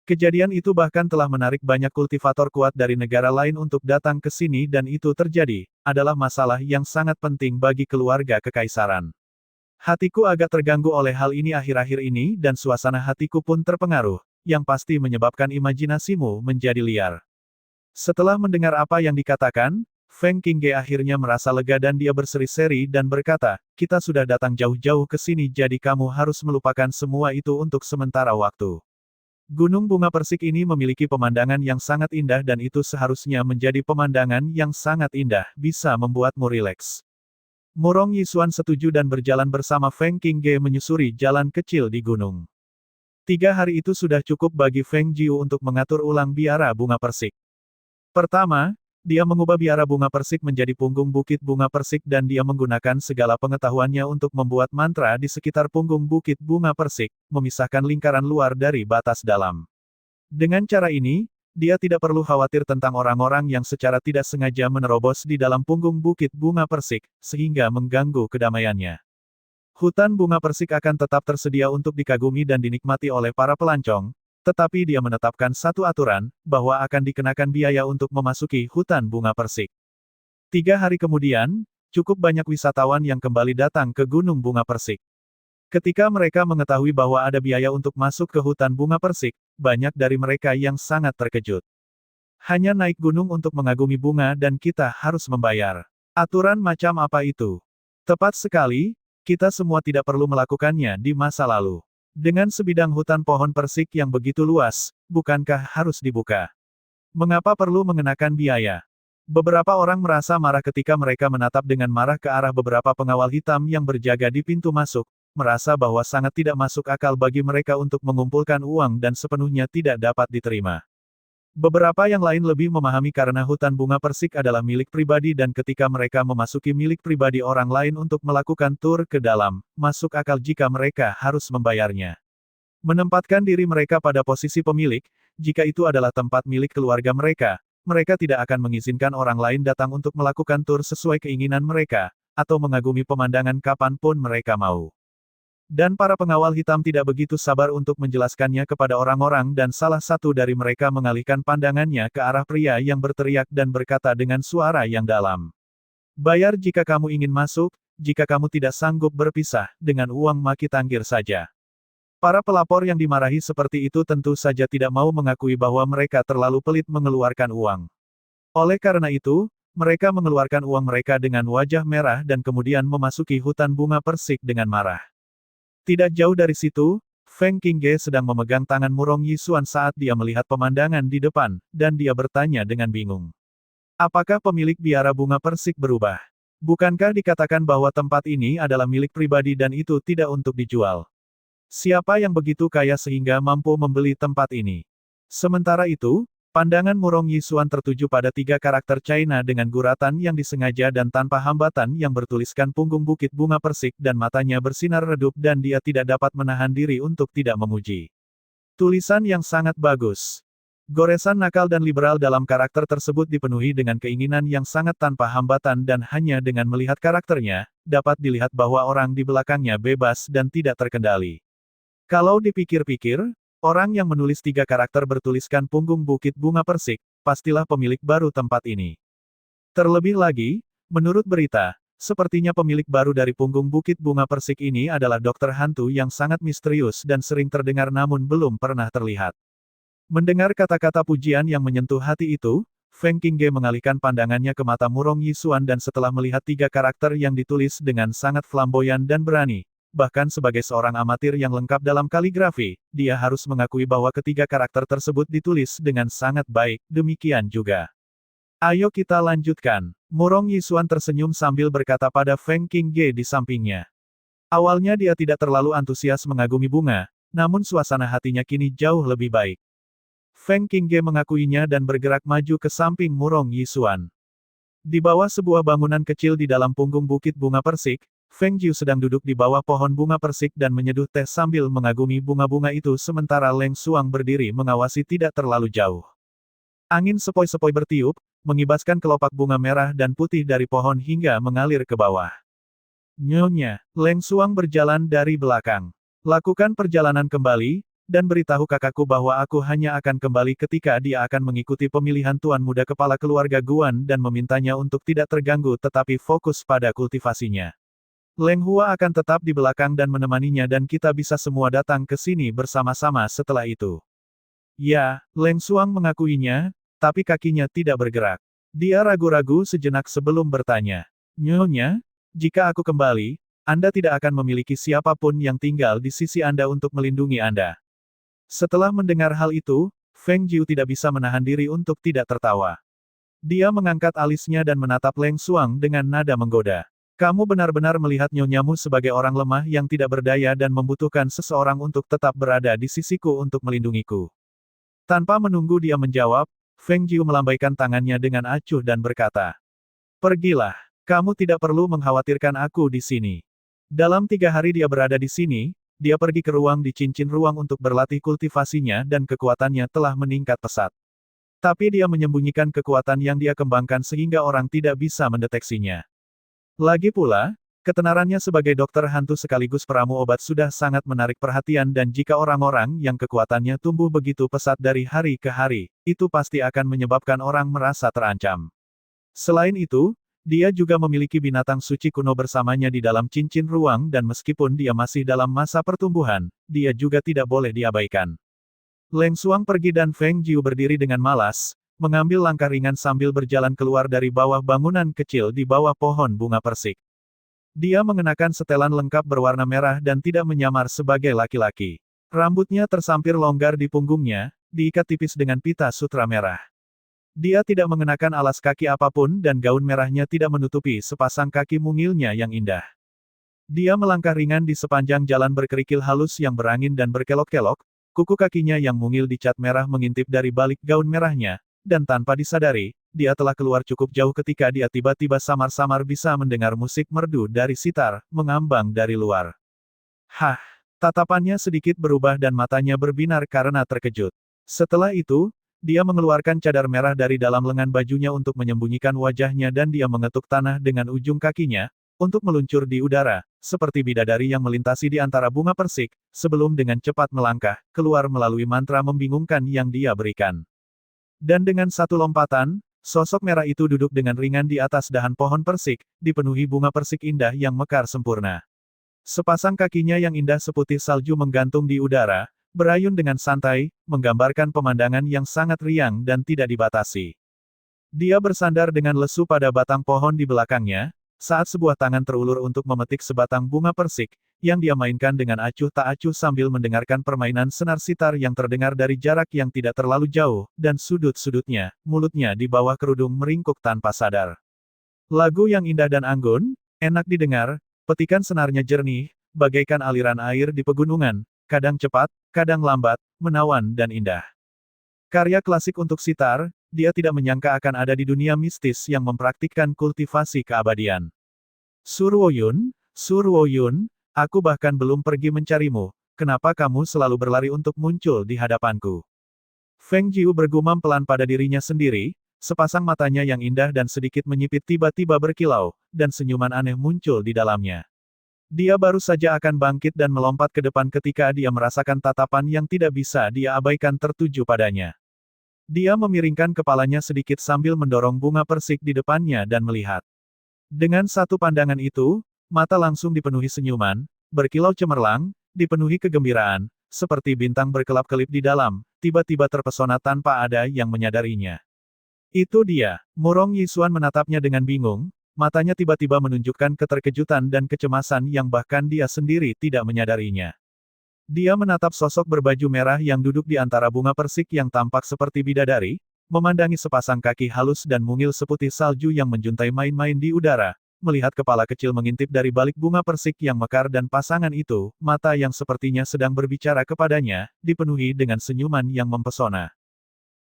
Kejadian itu bahkan telah menarik banyak kultivator kuat dari negara lain untuk datang ke sini dan itu terjadi, adalah masalah yang sangat penting bagi keluarga kekaisaran. Hatiku agak terganggu oleh hal ini akhir-akhir ini dan suasana hatiku pun terpengaruh, yang pasti menyebabkan imajinasimu menjadi liar." Setelah mendengar apa yang dikatakan, Feng Qingge akhirnya merasa lega dan dia berseri-seri dan berkata, "Kita sudah datang jauh-jauh ke sini jadi kamu harus melupakan semua itu untuk sementara waktu. Gunung bunga persik ini memiliki pemandangan yang sangat indah dan itu seharusnya menjadi pemandangan yang sangat indah, bisa membuatmu rileks." Murong Yisuan setuju dan berjalan bersama Feng Qingge menyusuri jalan kecil di gunung. 3 hari itu sudah cukup bagi Feng Jiu untuk mengatur ulang biara bunga persik. Pertama, dia mengubah biara bunga persik menjadi punggung bukit bunga persik dan dia menggunakan segala pengetahuannya untuk membuat mantra di sekitar punggung bukit bunga persik, memisahkan lingkaran luar dari batas dalam. Dengan cara ini, dia tidak perlu khawatir tentang orang-orang yang secara tidak sengaja menerobos di dalam punggung bukit bunga persik, sehingga mengganggu kedamaiannya. Hutan bunga persik akan tetap tersedia untuk dikagumi dan dinikmati oleh para pelancong, tetapi dia menetapkan satu aturan, bahwa akan dikenakan biaya untuk memasuki hutan bunga persik. 3 hari kemudian, cukup banyak wisatawan yang kembali datang ke Gunung Bunga Persik. Ketika mereka mengetahui bahwa ada biaya untuk masuk ke hutan bunga persik, banyak dari mereka yang sangat terkejut. Hanya naik gunung untuk mengagumi bunga dan kita harus membayar. Aturan macam apa itu? Tepat sekali, kita semua tidak perlu melakukannya di masa lalu. Dengan sebidang hutan pohon persik yang begitu luas, bukankah harus dibuka? Mengapa perlu mengenakan biaya? Beberapa orang merasa marah ketika mereka menatap dengan marah ke arah beberapa pengawal hitam yang berjaga di pintu masuk, merasa bahwa sangat tidak masuk akal bagi mereka untuk mengumpulkan uang dan sepenuhnya tidak dapat diterima. Beberapa yang lain lebih memahami karena hutan bunga persik adalah milik pribadi dan ketika mereka memasuki milik pribadi orang lain untuk melakukan tur ke dalam, masuk akal jika mereka harus membayarnya. Menempatkan diri mereka pada posisi pemilik, jika itu adalah tempat milik keluarga mereka, mereka tidak akan mengizinkan orang lain datang untuk melakukan tur sesuai keinginan mereka, atau mengagumi pemandangan kapanpun mereka mau. Dan para pengawal hitam tidak begitu sabar untuk menjelaskannya kepada orang-orang dan salah satu dari mereka mengalihkan pandangannya ke arah pria yang berteriak dan berkata dengan suara yang dalam. Bayar jika kamu ingin masuk, jika kamu tidak sanggup berpisah, dengan uang maki tangkir saja. Para pelapor yang dimarahi seperti itu tentu saja tidak mau mengakui bahwa mereka terlalu pelit mengeluarkan uang. Oleh karena itu, mereka mengeluarkan uang mereka dengan wajah merah dan kemudian memasuki hutan bunga persik dengan marah. Tidak jauh dari situ, Feng Qingge sedang memegang tangan Murong Yisuan saat dia melihat pemandangan di depan, dan dia bertanya dengan bingung. Apakah pemilik biara bunga persik berubah? Bukankah dikatakan bahwa tempat ini adalah milik pribadi dan itu tidak untuk dijual? Siapa yang begitu kaya sehingga mampu membeli tempat ini? Sementara itu, pandangan Murong Yisuan tertuju pada 3 karakter China dengan guratan yang disengaja dan tanpa hambatan yang bertuliskan punggung bukit bunga persik dan matanya bersinar redup dan dia tidak dapat menahan diri untuk tidak memuji. Tulisan yang sangat bagus. Goresan nakal dan liberal dalam karakter tersebut dipenuhi dengan keinginan yang sangat tanpa hambatan dan hanya dengan melihat karakternya, dapat dilihat bahwa orang di belakangnya bebas dan tidak terkendali. Kalau dipikir-pikir, orang yang menulis 3 karakter bertuliskan punggung bukit bunga persik, pastilah pemilik baru tempat ini. Terlebih lagi, menurut berita, sepertinya pemilik baru dari punggung bukit bunga persik ini adalah dokter hantu yang sangat misterius dan sering terdengar namun belum pernah terlihat. Mendengar kata-kata pujian yang menyentuh hati itu, Feng Qingge mengalihkan pandangannya ke mata Murong Yisuan dan setelah melihat 3 karakter yang ditulis dengan sangat flamboyan dan berani, bahkan sebagai seorang amatir yang lengkap dalam kaligrafi, dia harus mengakui bahwa ketiga karakter tersebut ditulis dengan sangat baik, demikian juga. Ayo kita lanjutkan. Murong Yisuan tersenyum sambil berkata pada Feng Qingge di sampingnya. Awalnya dia tidak terlalu antusias mengagumi bunga, namun suasana hatinya kini jauh lebih baik. Feng Qingge mengakuinya dan bergerak maju ke samping Murong Yisuan. Di bawah sebuah bangunan kecil di dalam punggung bukit bunga persik, Feng Jiu sedang duduk di bawah pohon bunga persik dan menyeduh teh sambil mengagumi bunga-bunga itu sementara Leng Xuang berdiri mengawasi tidak terlalu jauh. Angin sepoi-sepoi bertiup, mengibaskan kelopak bunga merah dan putih dari pohon hingga mengalir ke bawah. Nyonya, Leng Xuang berjalan dari belakang. Lakukan perjalanan kembali, dan beritahu kakakku bahwa aku hanya akan kembali ketika dia akan mengikuti pemilihan Tuan Muda Kepala Keluarga Guan dan memintanya untuk tidak terganggu tetapi fokus pada kultivasinya. Leng Hua akan tetap di belakang dan menemaninya dan kita bisa semua datang ke sini bersama-sama setelah itu. Ya, Leng Xuang mengakuinya, tapi kakinya tidak bergerak. Dia ragu-ragu sejenak sebelum bertanya. Nyonya, jika aku kembali, Anda tidak akan memiliki siapapun yang tinggal di sisi Anda untuk melindungi Anda. Setelah mendengar hal itu, Feng Jiu tidak bisa menahan diri untuk tidak tertawa. Dia mengangkat alisnya dan menatap Leng Xuang dengan nada menggoda. Kamu benar-benar melihat nyonyamu sebagai orang lemah yang tidak berdaya dan membutuhkan seseorang untuk tetap berada di sisiku untuk melindungiku. Tanpa menunggu dia menjawab, Feng Jiu melambaikan tangannya dengan acuh dan berkata, "Pergilah, kamu tidak perlu mengkhawatirkan aku di sini." Dalam 3 hari dia berada di sini, dia pergi ke ruang di cincin ruang untuk berlatih kultivasinya dan kekuatannya telah meningkat pesat. Tapi dia menyembunyikan kekuatan yang dia kembangkan sehingga orang tidak bisa mendeteksinya. Lagi pula, ketenarannya sebagai dokter hantu sekaligus peramu obat sudah sangat menarik perhatian dan jika orang-orang yang kekuatannya tumbuh begitu pesat dari hari ke hari, itu pasti akan menyebabkan orang merasa terancam. Selain itu, dia juga memiliki binatang suci kuno bersamanya di dalam cincin ruang dan meskipun dia masih dalam masa pertumbuhan, dia juga tidak boleh diabaikan. Leng Xuang pergi dan Feng Jiu berdiri dengan malas, mengambil langkah ringan sambil berjalan keluar dari bawah bangunan kecil di bawah pohon bunga persik. Dia mengenakan setelan lengkap berwarna merah dan tidak menyamar sebagai laki-laki. Rambutnya tersampir longgar di punggungnya, diikat tipis dengan pita sutra merah. Dia tidak mengenakan alas kaki apapun dan gaun merahnya tidak menutupi sepasang kaki mungilnya yang indah. Dia melangkah ringan di sepanjang jalan berkerikil halus yang berangin dan berkelok-kelok, kuku kakinya yang mungil dicat merah mengintip dari balik gaun merahnya, dan tanpa disadari, dia telah keluar cukup jauh ketika dia tiba-tiba samar-samar bisa mendengar musik merdu dari sitar, mengambang dari luar. Hah! Tatapannya sedikit berubah dan matanya berbinar karena terkejut. Setelah itu, dia mengeluarkan cadar merah dari dalam lengan bajunya untuk menyembunyikan wajahnya dan dia mengetuk tanah dengan ujung kakinya, untuk meluncur di udara, seperti bidadari yang melintasi di antara bunga persik, sebelum dengan cepat melangkah, keluar melalui mantra membingungkan yang dia berikan. Dan dengan satu lompatan, sosok merah itu duduk dengan ringan di atas dahan pohon persik, dipenuhi bunga persik indah yang mekar sempurna. Sepasang kakinya yang indah seputih salju menggantung di udara, berayun dengan santai, menggambarkan pemandangan yang sangat riang dan tidak dibatasi. Dia bersandar dengan lesu pada batang pohon di belakangnya, saat sebuah tangan terulur untuk memetik sebatang bunga persik, yang dia mainkan dengan acuh tak acuh sambil mendengarkan permainan senar sitar yang terdengar dari jarak yang tidak terlalu jauh, dan sudut-sudutnya, mulutnya di bawah kerudung meringkuk tanpa sadar. Lagu yang indah dan anggun, enak didengar, petikan senarnya jernih, bagaikan aliran air di pegunungan, kadang cepat, kadang lambat, menawan dan indah. Karya klasik untuk sitar, dia tidak menyangka akan ada di dunia mistis yang mempraktikkan kultivasi keabadian. Surwoyun, Surwoyun, aku bahkan belum pergi mencarimu, kenapa kamu selalu berlari untuk muncul di hadapanku? Feng Jiu bergumam pelan pada dirinya sendiri, sepasang matanya yang indah dan sedikit menyipit tiba-tiba berkilau, dan senyuman aneh muncul di dalamnya. Dia baru saja akan bangkit dan melompat ke depan ketika dia merasakan tatapan yang tidak bisa dia abaikan tertuju padanya. Dia memiringkan kepalanya sedikit sambil mendorong bunga persik di depannya dan melihat. Dengan satu pandangan itu, mata langsung dipenuhi senyuman, berkilau cemerlang, dipenuhi kegembiraan, seperti bintang berkelap-kelip di dalam, tiba-tiba terpesona tanpa ada yang menyadarinya. Itu dia. Murong Yisuan menatapnya dengan bingung, matanya tiba-tiba menunjukkan keterkejutan dan kecemasan yang bahkan dia sendiri tidak menyadarinya. Dia menatap sosok berbaju merah yang duduk di antara bunga persik yang tampak seperti bidadari, memandangi sepasang kaki halus dan mungil seputih salju yang menjuntai main-main di udara, melihat kepala kecil mengintip dari balik bunga persik yang mekar dan pasangan itu, mata yang sepertinya sedang berbicara kepadanya, dipenuhi dengan senyuman yang mempesona.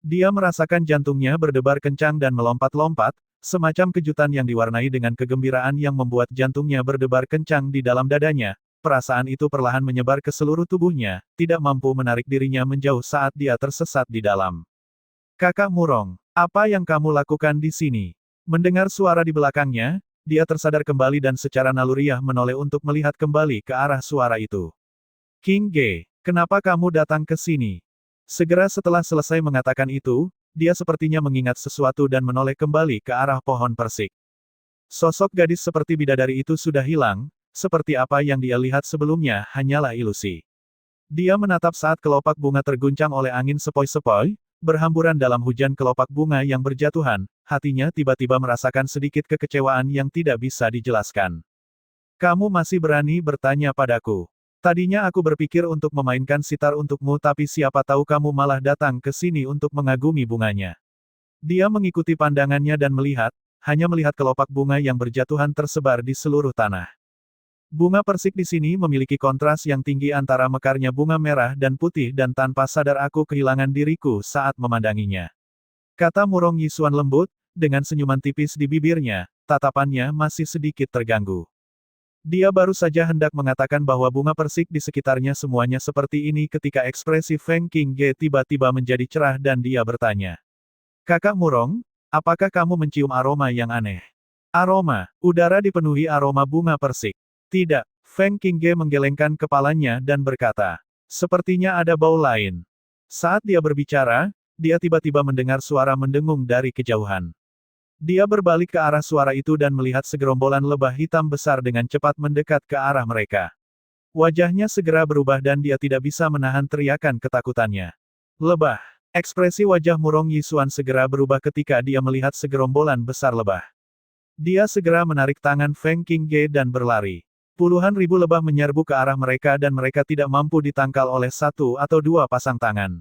Dia merasakan jantungnya berdebar kencang dan melompat-lompat, semacam kejutan yang diwarnai dengan kegembiraan yang membuat jantungnya berdebar kencang di dalam dadanya. Perasaan itu perlahan menyebar ke seluruh tubuhnya, tidak mampu menarik dirinya menjauh saat dia tersesat di dalam. Kakak Murong, apa yang kamu lakukan di sini? Mendengar suara di belakangnya, dia tersadar kembali dan secara naluriah menoleh untuk melihat kembali ke arah suara itu. King Ge, kenapa kamu datang ke sini? Segera setelah selesai mengatakan itu, dia sepertinya mengingat sesuatu dan menoleh kembali ke arah pohon persik. Sosok gadis seperti bidadari itu sudah hilang, seperti apa yang dia lihat sebelumnya hanyalah ilusi. Dia menatap saat kelopak bunga terguncang oleh angin sepoi-sepoi, berhamburan dalam hujan kelopak bunga yang berjatuhan, hatinya tiba-tiba merasakan sedikit kekecewaan yang tidak bisa dijelaskan. Kamu masih berani bertanya padaku. Tadinya aku berpikir untuk memainkan sitar untukmu tapi siapa tahu kamu malah datang ke sini untuk mengagumi bunganya. Dia mengikuti pandangannya dan melihat, hanya melihat kelopak bunga yang berjatuhan tersebar di seluruh tanah. Bunga persik di sini memiliki kontras yang tinggi antara mekarnya bunga merah dan putih dan tanpa sadar aku kehilangan diriku saat memandanginya. Kata Murong Yisuan lembut, dengan senyuman tipis di bibirnya, tatapannya masih sedikit terganggu. Dia baru saja hendak mengatakan bahwa bunga persik di sekitarnya semuanya seperti ini ketika ekspresi Feng King Ge tiba-tiba menjadi cerah dan dia bertanya. Kakak Murong, apakah kamu mencium aroma yang aneh? Aroma, udara dipenuhi aroma bunga persik. Tidak, Feng King Ge menggelengkan kepalanya dan berkata, sepertinya ada bau lain. Saat dia berbicara, dia tiba-tiba mendengar suara mendengung dari kejauhan. Dia berbalik ke arah suara itu dan melihat segerombolan lebah hitam besar dengan cepat mendekat ke arah mereka. Wajahnya segera berubah dan dia tidak bisa menahan teriakan ketakutannya. Lebah. Ekspresi wajah Murong Yisuan segera berubah ketika dia melihat segerombolan besar lebah. Dia segera menarik tangan Feng King Ge dan berlari. Puluhan ribu lebah menyerbu ke arah mereka dan mereka tidak mampu ditangkal oleh satu atau dua pasang tangan.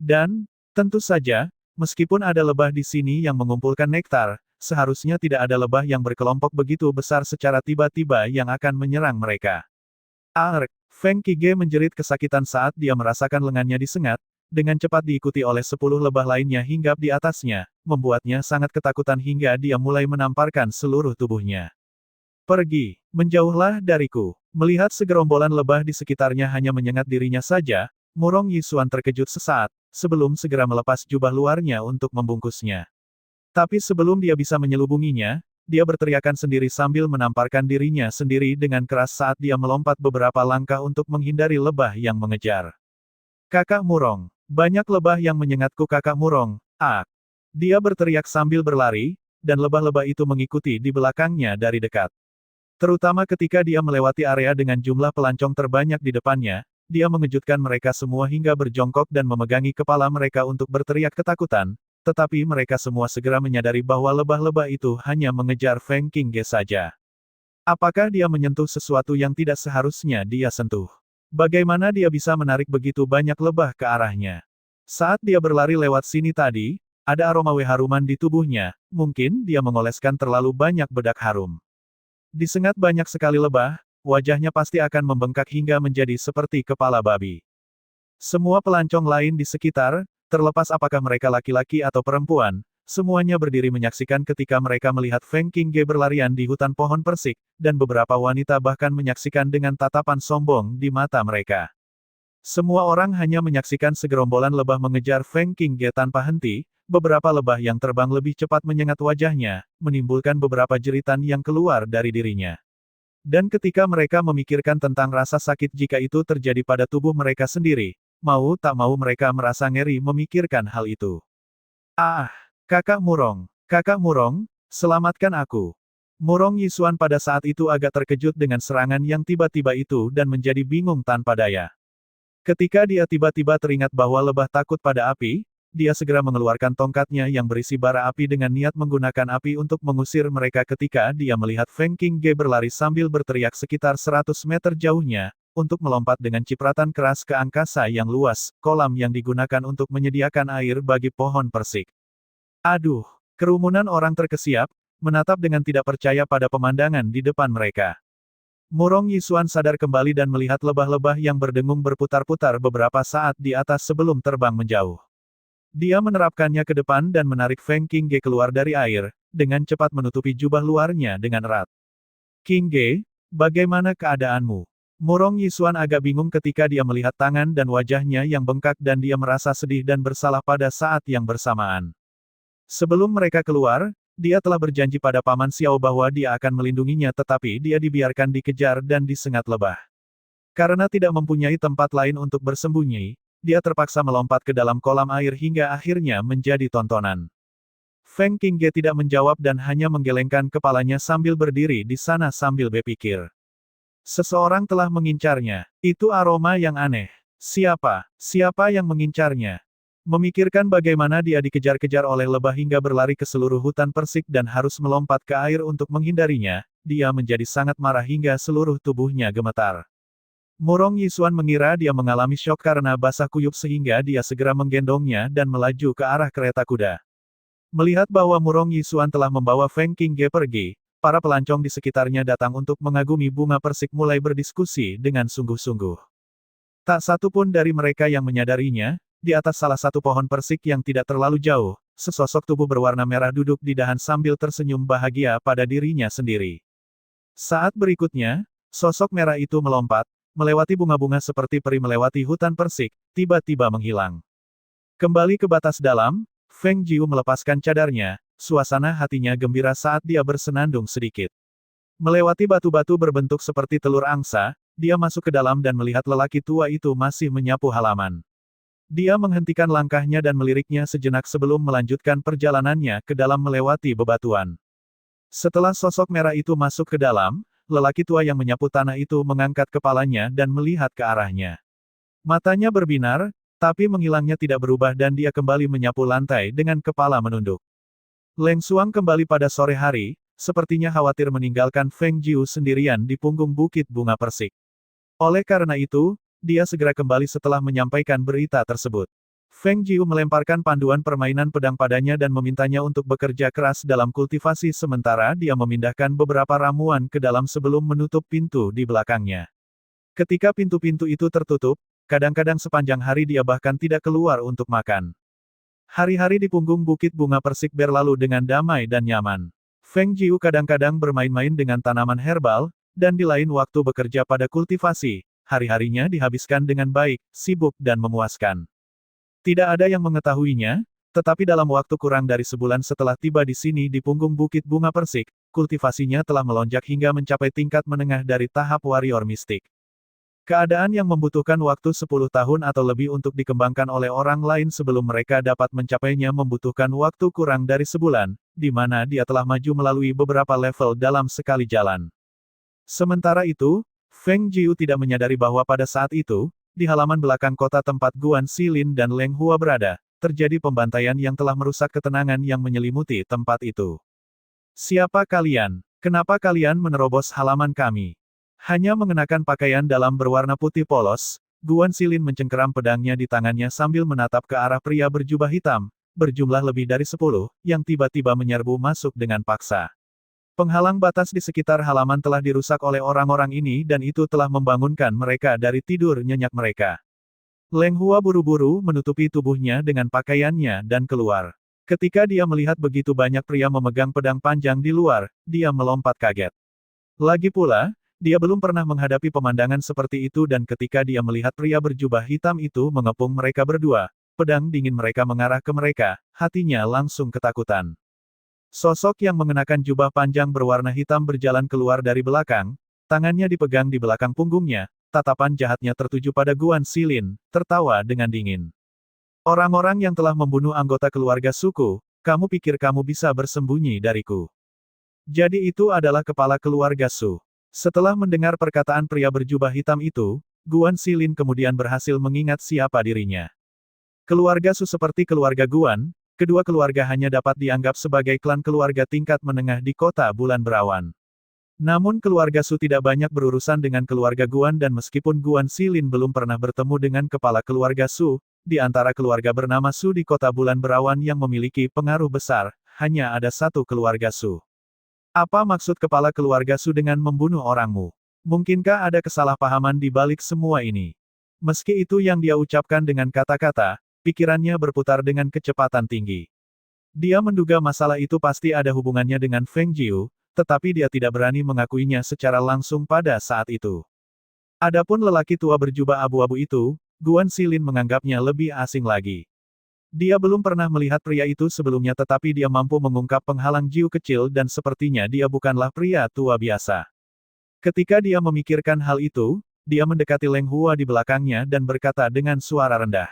Dan, tentu saja, meskipun ada lebah di sini yang mengumpulkan nektar, seharusnya tidak ada lebah yang berkelompok begitu besar secara tiba-tiba yang akan menyerang mereka. Ark! Feng Qige menjerit kesakitan saat dia merasakan lengannya disengat, dengan cepat diikuti oleh 10 lebah lainnya hinggap di atasnya, membuatnya sangat ketakutan hingga dia mulai menamparkan seluruh tubuhnya. Pergi, menjauhlah dariku. Melihat segerombolan lebah di sekitarnya hanya menyengat dirinya saja, Murong Yisuan terkejut sesaat, sebelum segera melepas jubah luarnya untuk membungkusnya. Tapi sebelum dia bisa menyelubunginya, dia berteriakan sendiri sambil menamparkan dirinya sendiri dengan keras saat dia melompat beberapa langkah untuk menghindari lebah yang mengejar. Kakak Murong, banyak lebah yang menyengatku Kakak Murong, ah! Dia berteriak sambil berlari, dan lebah-lebah itu mengikuti di belakangnya dari dekat. Terutama ketika dia melewati area dengan jumlah pelancong terbanyak di depannya, dia mengejutkan mereka semua hingga berjongkok dan memegangi kepala mereka untuk berteriak ketakutan, tetapi mereka semua segera menyadari bahwa lebah-lebah itu hanya mengejar Feng Qingge saja. Apakah dia menyentuh sesuatu yang tidak seharusnya dia sentuh? Bagaimana dia bisa menarik begitu banyak lebah ke arahnya? Saat dia berlari lewat sini tadi, ada aroma haruman di tubuhnya, mungkin dia mengoleskan terlalu banyak bedak harum. Disengat banyak sekali lebah, wajahnya pasti akan membengkak hingga menjadi seperti kepala babi. Semua pelancong lain di sekitar, terlepas apakah mereka laki-laki atau perempuan, semuanya berdiri menyaksikan ketika mereka melihat Feng Qingge berlarian di hutan pohon persik, dan beberapa wanita bahkan menyaksikan dengan tatapan sombong di mata mereka. Semua orang hanya menyaksikan segerombolan lebah mengejar Feng Qingge tanpa henti, beberapa lebah yang terbang lebih cepat menyengat wajahnya, menimbulkan beberapa jeritan yang keluar dari dirinya. Dan ketika mereka memikirkan tentang rasa sakit jika itu terjadi pada tubuh mereka sendiri, mau tak mau mereka merasa ngeri memikirkan hal itu. Ah! Kakak Murong, selamatkan aku. Murong Yisuan pada saat itu agak terkejut dengan serangan yang tiba-tiba itu dan menjadi bingung tanpa daya. Ketika dia tiba-tiba teringat bahwa lebah takut pada api, dia segera mengeluarkan tongkatnya yang berisi bara api dengan niat menggunakan api untuk mengusir mereka ketika dia melihat Feng Qingge berlari sambil berteriak sekitar 100 meter jauhnya, untuk melompat dengan cipratan keras ke angkasa yang luas, kolam yang digunakan untuk menyediakan air bagi pohon persik. Aduh! Kerumunan orang terkesiap, menatap dengan tidak percaya pada pemandangan di depan mereka. Murong Yisuan sadar kembali dan melihat lebah-lebah yang berdengung berputar-putar beberapa saat di atas sebelum terbang menjauh. Dia menerapkannya ke depan dan menarik Feng Qingge keluar dari air, dengan cepat menutupi jubah luarnya dengan erat. Qingge, bagaimana keadaanmu? Murong Yisuan agak bingung ketika dia melihat tangan dan wajahnya yang bengkak dan dia merasa sedih dan bersalah pada saat yang bersamaan. Sebelum mereka keluar, dia telah berjanji pada Paman Xiao bahwa dia akan melindunginya tetapi dia dibiarkan dikejar dan disengat lebah. Karena tidak mempunyai tempat lain untuk bersembunyi, dia terpaksa melompat ke dalam kolam air hingga akhirnya menjadi tontonan. Feng Qingge tidak menjawab dan hanya menggelengkan kepalanya sambil berdiri di sana sambil berpikir. Seseorang telah mengincarnya. Itu aroma yang aneh. Siapa? Siapa yang mengincarnya? Memikirkan bagaimana dia dikejar-kejar oleh lebah hingga berlari ke seluruh hutan persik dan harus melompat ke air untuk menghindarinya, dia menjadi sangat marah hingga seluruh tubuhnya gemetar. Murong Yisuan mengira dia mengalami syok karena basah kuyup sehingga dia segera menggendongnya dan melaju ke arah kereta kuda. Melihat bahwa Murong Yisuan telah membawa Feng Qingge pergi, para pelancong di sekitarnya datang untuk mengagumi bunga persik mulai berdiskusi dengan sungguh-sungguh. Tak satu pun dari mereka yang menyadarinya, di atas salah satu pohon persik yang tidak terlalu jauh, sesosok tubuh berwarna merah duduk di dahan sambil tersenyum bahagia pada dirinya sendiri. Saat berikutnya, sosok merah itu melompat, melewati bunga-bunga seperti peri melewati hutan persik, tiba-tiba menghilang. Kembali ke batas dalam, Feng Jiu melepaskan cadarnya, suasana hatinya gembira saat dia bersenandung sedikit. Melewati batu-batu berbentuk seperti telur angsa, dia masuk ke dalam dan melihat lelaki tua itu masih menyapu halaman. Dia menghentikan langkahnya dan meliriknya sejenak sebelum melanjutkan perjalanannya ke dalam melewati bebatuan. Setelah sosok merah itu masuk ke dalam, lelaki tua yang menyapu tanah itu mengangkat kepalanya dan melihat ke arahnya. Matanya berbinar, tapi menghilangnya tidak berubah dan dia kembali menyapu lantai dengan kepala menunduk. Leng Xuang kembali pada sore hari, sepertinya khawatir meninggalkan Feng Jiu sendirian di punggung bukit bunga persik. Oleh karena itu, dia segera kembali setelah menyampaikan berita tersebut. Feng Jiu melemparkan panduan permainan pedang padanya dan memintanya untuk bekerja keras dalam kultivasi sementara dia memindahkan beberapa ramuan ke dalam sebelum menutup pintu di belakangnya. Ketika pintu-pintu itu tertutup, kadang-kadang sepanjang hari dia bahkan tidak keluar untuk makan. Hari-hari di punggung Bukit Bunga Persik berlalu dengan damai dan nyaman. Feng Jiu kadang-kadang bermain-main dengan tanaman herbal, dan di lain waktu bekerja pada kultivasi. Hari-harinya dihabiskan dengan baik, sibuk dan memuaskan. Tidak ada yang mengetahuinya, tetapi dalam waktu kurang dari sebulan setelah tiba di sini di punggung Bukit Bunga Persik, kultivasinya telah melonjak hingga mencapai tingkat menengah dari tahap warrior mistik. Keadaan yang membutuhkan waktu 10 tahun atau lebih untuk dikembangkan oleh orang lain sebelum mereka dapat mencapainya membutuhkan waktu kurang dari sebulan, di mana dia telah maju melalui beberapa level dalam sekali jalan. Sementara itu, Feng Jiu tidak menyadari bahwa pada saat itu, di halaman belakang kota tempat Guan Xilin dan Leng Hua berada, terjadi pembantaian yang telah merusak ketenangan yang menyelimuti tempat itu. Siapa kalian? Kenapa kalian menerobos halaman kami? Hanya mengenakan pakaian dalam berwarna putih polos, Guan Xilin mencengkeram pedangnya di tangannya sambil menatap ke arah pria berjubah hitam, berjumlah lebih dari 10, yang tiba-tiba menyerbu masuk dengan paksa. Penghalang batas di sekitar halaman telah dirusak oleh orang-orang ini dan itu telah membangunkan mereka dari tidur nyenyak mereka. Leng Hua buru-buru menutupi tubuhnya dengan pakaiannya dan keluar. Ketika dia melihat begitu banyak pria memegang pedang panjang di luar, dia melompat kaget. Lagi pula, dia belum pernah menghadapi pemandangan seperti itu dan ketika dia melihat pria berjubah hitam itu mengepung mereka berdua, pedang dingin mereka mengarah ke mereka, hatinya langsung ketakutan. Sosok yang mengenakan jubah panjang berwarna hitam berjalan keluar dari belakang, tangannya dipegang di belakang punggungnya, tatapan jahatnya tertuju pada Guan Xilin, tertawa dengan dingin. Orang-orang yang telah membunuh anggota keluarga suku, kamu pikir kamu bisa bersembunyi dariku? Jadi itu adalah kepala keluarga Su. Setelah mendengar perkataan pria berjubah hitam itu, Guan Xilin kemudian berhasil mengingat siapa dirinya. Keluarga Su seperti keluarga Guan, kedua keluarga hanya dapat dianggap sebagai klan keluarga tingkat menengah di kota Bulan Berawan. Namun keluarga Su tidak banyak berurusan dengan keluarga Guan dan meskipun Guan Xilin belum pernah bertemu dengan kepala keluarga Su, di antara keluarga bernama Su di kota Bulan Berawan yang memiliki pengaruh besar, hanya ada satu keluarga Su. Apa maksud kepala keluarga Su dengan membunuh orangmu? Mungkinkah ada kesalahpahaman di balik semua ini? Meski itu yang dia ucapkan dengan kata-kata, pikirannya berputar dengan kecepatan tinggi. Dia menduga masalah itu pasti ada hubungannya dengan Feng Jiu, tetapi dia tidak berani mengakuinya secara langsung pada saat itu. Adapun lelaki tua berjubah abu-abu itu, Guan Xilin menganggapnya lebih asing lagi. Dia belum pernah melihat pria itu sebelumnya tetapi dia mampu mengungkap penghalang Jiu kecil dan sepertinya dia bukanlah pria tua biasa. Ketika dia memikirkan hal itu, dia mendekati Leng Hua di belakangnya dan berkata dengan suara rendah.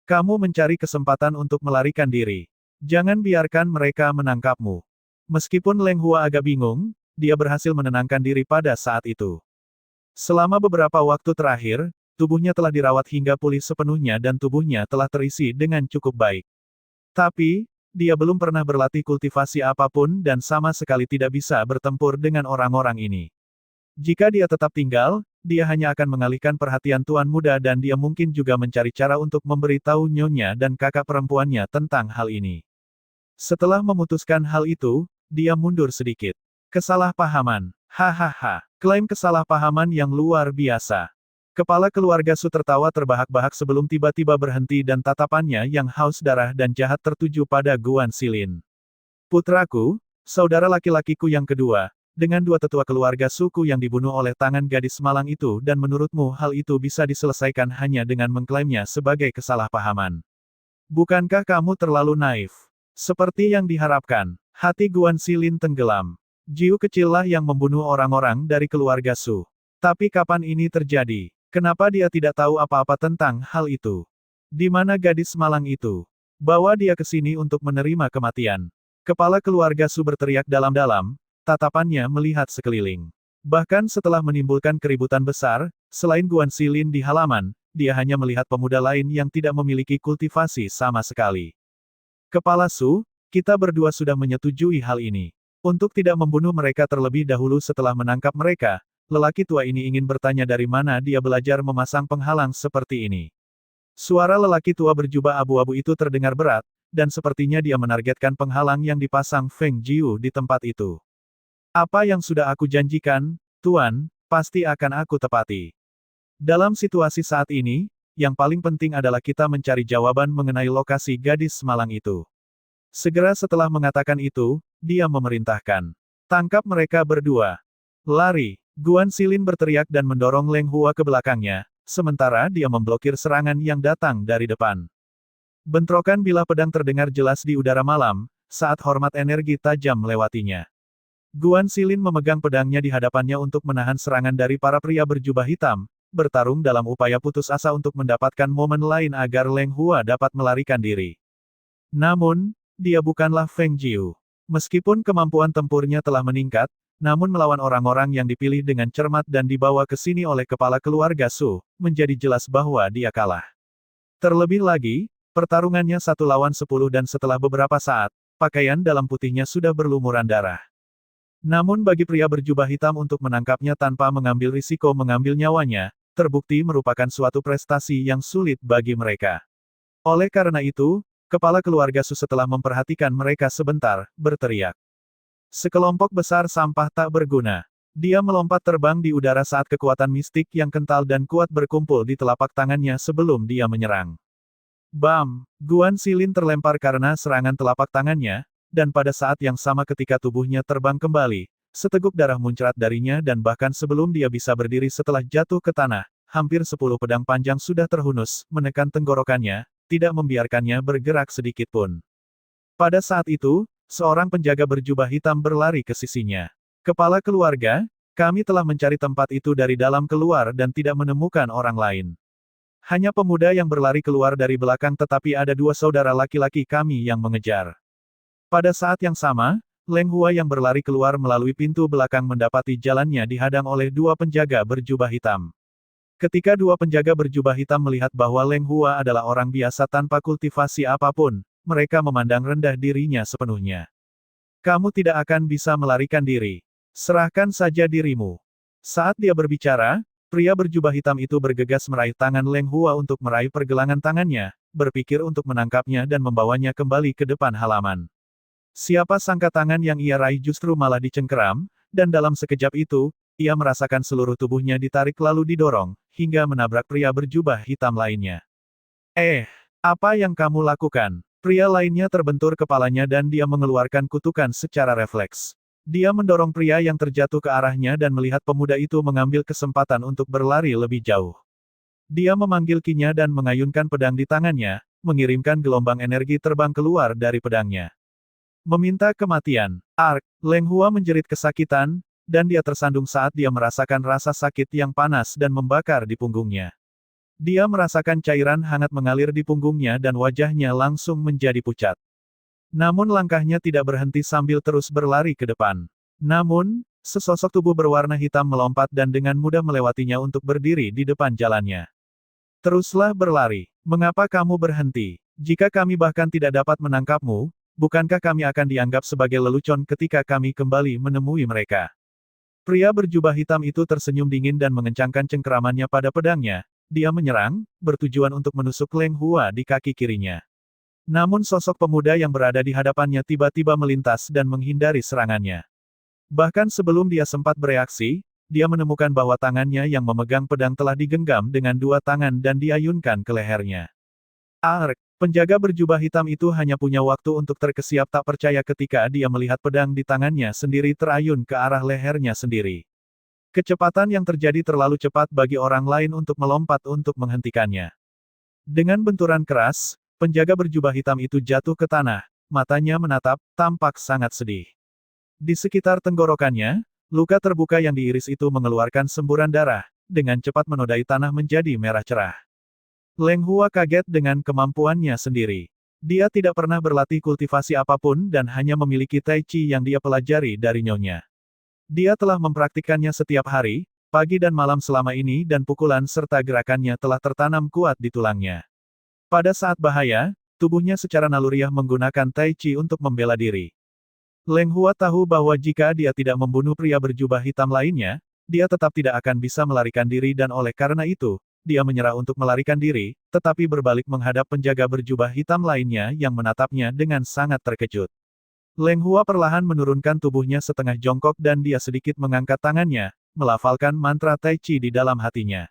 Kamu mencari kesempatan untuk melarikan diri. Jangan biarkan mereka menangkapmu. Meskipun Leng Hua agak bingung, dia berhasil menenangkan diri pada saat itu. Selama beberapa waktu terakhir, tubuhnya telah dirawat hingga pulih sepenuhnya dan tubuhnya telah terisi dengan cukup baik. Tapi, dia belum pernah berlatih kultivasi apapun dan sama sekali tidak bisa bertempur dengan orang-orang ini. Jika dia tetap tinggal, dia hanya akan mengalihkan perhatian tuan muda dan dia mungkin juga mencari cara untuk memberitahu nyonya dan kakak perempuannya tentang hal ini. Setelah memutuskan hal itu, dia mundur sedikit. Kesalahpahaman. Hahaha. Klaim kesalahpahaman yang luar biasa. Kepala keluarga Su tertawa terbahak-bahak sebelum tiba-tiba berhenti dan tatapannya yang haus darah dan jahat tertuju pada Guan Xilin. Putraku, saudara laki-lakiku yang kedua, dengan dua tetua keluarga suku yang dibunuh oleh tangan gadis malang itu dan menurutmu hal itu bisa diselesaikan hanya dengan mengklaimnya sebagai kesalahpahaman. Bukankah kamu terlalu naif? Seperti yang diharapkan, hati Guan Xilin tenggelam. Jiu kecillah yang membunuh orang-orang dari keluarga Su. Tapi kapan ini terjadi? Kenapa dia tidak tahu apa-apa tentang hal itu? Di mana gadis malang itu? Bawa dia ke sini untuk menerima kematian. Kepala keluarga Su berteriak dalam-dalam, tatapannya melihat sekeliling. Bahkan setelah menimbulkan keributan besar, selain Guan Xilin di halaman, dia hanya melihat pemuda lain yang tidak memiliki kultivasi sama sekali. Kepala Su, kita berdua sudah menyetujui hal ini. Untuk tidak membunuh mereka terlebih dahulu setelah menangkap mereka, lelaki tua ini ingin bertanya dari mana dia belajar memasang penghalang seperti ini. Suara lelaki tua berjubah abu-abu itu terdengar berat, dan sepertinya dia menargetkan penghalang yang dipasang Feng Jiu di tempat itu. Apa yang sudah aku janjikan, Tuan, pasti akan aku tepati. Dalam situasi saat ini, yang paling penting adalah kita mencari jawaban mengenai lokasi gadis semalang itu. Segera setelah mengatakan itu, dia memerintahkan. Tangkap mereka berdua. Lari! Guan Xilin berteriak dan mendorong Leng Hua ke belakangnya, sementara dia memblokir serangan yang datang dari depan. Bentrokan bilah pedang terdengar jelas di udara malam, saat hormat energi tajam melewatinya. Guan Xilin memegang pedangnya di hadapannya untuk menahan serangan dari para pria berjubah hitam, bertarung dalam upaya putus asa untuk mendapatkan momen lain agar Leng Hua dapat melarikan diri. Namun, dia bukanlah Feng Jiu. Meskipun kemampuan tempurnya telah meningkat, namun melawan orang-orang yang dipilih dengan cermat dan dibawa ke sini oleh kepala keluarga Su, menjadi jelas bahwa dia kalah. Terlebih lagi, pertarungannya 1 lawan 10 dan setelah beberapa saat, pakaian dalam putihnya sudah berlumuran darah. Namun bagi pria berjubah hitam untuk menangkapnya tanpa mengambil risiko mengambil nyawanya, terbukti merupakan suatu prestasi yang sulit bagi mereka. Oleh karena itu, kepala keluarga Su setelah memperhatikan mereka sebentar, berteriak. Sekelompok besar sampah tak berguna. Dia melompat terbang di udara saat kekuatan mistik yang kental dan kuat berkumpul di telapak tangannya sebelum dia menyerang. Bam! Guan Xilin terlempar karena serangan telapak tangannya, dan pada saat yang sama ketika tubuhnya terbang kembali, seteguk darah muncrat darinya dan bahkan sebelum dia bisa berdiri setelah jatuh ke tanah, hampir 10 pedang panjang sudah terhunus, menekan tenggorokannya, tidak membiarkannya bergerak sedikit pun. Pada saat itu, seorang penjaga berjubah hitam berlari ke sisinya. Kepala keluarga, kami telah mencari tempat itu dari dalam keluar dan tidak menemukan orang lain. Hanya pemuda yang berlari keluar dari belakang tetapi ada 2 saudara laki-laki kami yang mengejar. Pada saat yang sama, Leng Hua yang berlari keluar melalui pintu belakang mendapati jalannya dihadang oleh 2 penjaga berjubah hitam. Ketika 2 penjaga berjubah hitam melihat bahwa Leng Hua adalah orang biasa tanpa kultivasi apapun, mereka memandang rendah dirinya sepenuhnya. Kamu tidak akan bisa melarikan diri. Serahkan saja dirimu. Saat dia berbicara, pria berjubah hitam itu bergegas meraih tangan Leng Hua untuk meraih pergelangan tangannya, berpikir untuk menangkapnya dan membawanya kembali ke depan halaman. Siapa sangka tangan yang ia raih justru malah dicengkeram, dan dalam sekejap itu, ia merasakan seluruh tubuhnya ditarik lalu didorong, hingga menabrak pria berjubah hitam lainnya. Apa yang kamu lakukan? Pria lainnya terbentur kepalanya dan dia mengeluarkan kutukan secara refleks. Dia mendorong pria yang terjatuh ke arahnya dan melihat pemuda itu mengambil kesempatan untuk berlari lebih jauh. Dia memanggil Qi-nya dan mengayunkan pedang di tangannya, mengirimkan gelombang energi terbang keluar dari pedangnya. Meminta kematian. Leng Hua menjerit kesakitan, dan dia tersandung saat dia merasakan rasa sakit yang panas dan membakar di punggungnya. Dia merasakan cairan hangat mengalir di punggungnya dan wajahnya langsung menjadi pucat. Namun langkahnya tidak berhenti sambil terus berlari ke depan. Namun, sesosok tubuh berwarna hitam melompat dan dengan mudah melewatinya untuk berdiri di depan jalannya. Teruslah berlari. Mengapa kamu berhenti? Jika kami bahkan tidak dapat menangkapmu, bukankah kami akan dianggap sebagai lelucon ketika kami kembali menemui mereka? Pria berjubah hitam itu tersenyum dingin dan mengencangkan cengkeramannya pada pedangnya. Dia menyerang, bertujuan untuk menusuk Leng Hua di kaki kirinya. Namun sosok pemuda yang berada di hadapannya tiba-tiba melintas dan menghindari serangannya. Bahkan sebelum dia sempat bereaksi, dia menemukan bahwa tangannya yang memegang pedang telah digenggam dengan 2 tangan dan diayunkan ke lehernya. Penjaga berjubah hitam itu hanya punya waktu untuk terkesiap tak percaya ketika dia melihat pedang di tangannya sendiri terayun ke arah lehernya sendiri. Kecepatan yang terjadi terlalu cepat bagi orang lain untuk melompat untuk menghentikannya. Dengan benturan keras, penjaga berjubah hitam itu jatuh ke tanah, matanya menatap, tampak sangat sedih. Di sekitar tenggorokannya, luka terbuka yang diiris itu mengeluarkan semburan darah, dengan cepat menodai tanah menjadi merah cerah. Leng Hua kaget dengan kemampuannya sendiri. Dia tidak pernah berlatih kultivasi apapun dan hanya memiliki Tai Chi yang dia pelajari dari nyonya. Dia telah mempraktikkannya setiap hari, pagi dan malam selama ini dan pukulan serta gerakannya telah tertanam kuat di tulangnya. Pada saat bahaya, tubuhnya secara naluriah menggunakan Tai Chi untuk membela diri. Leng Hua tahu bahwa jika dia tidak membunuh pria berjubah hitam lainnya, dia tetap tidak akan bisa melarikan diri dan oleh karena itu, dia menyerah untuk melarikan diri, tetapi berbalik menghadap penjaga berjubah hitam lainnya yang menatapnya dengan sangat terkejut. Leng Hua perlahan menurunkan tubuhnya setengah jongkok dan dia sedikit mengangkat tangannya, melafalkan mantra Tai Chi di dalam hatinya.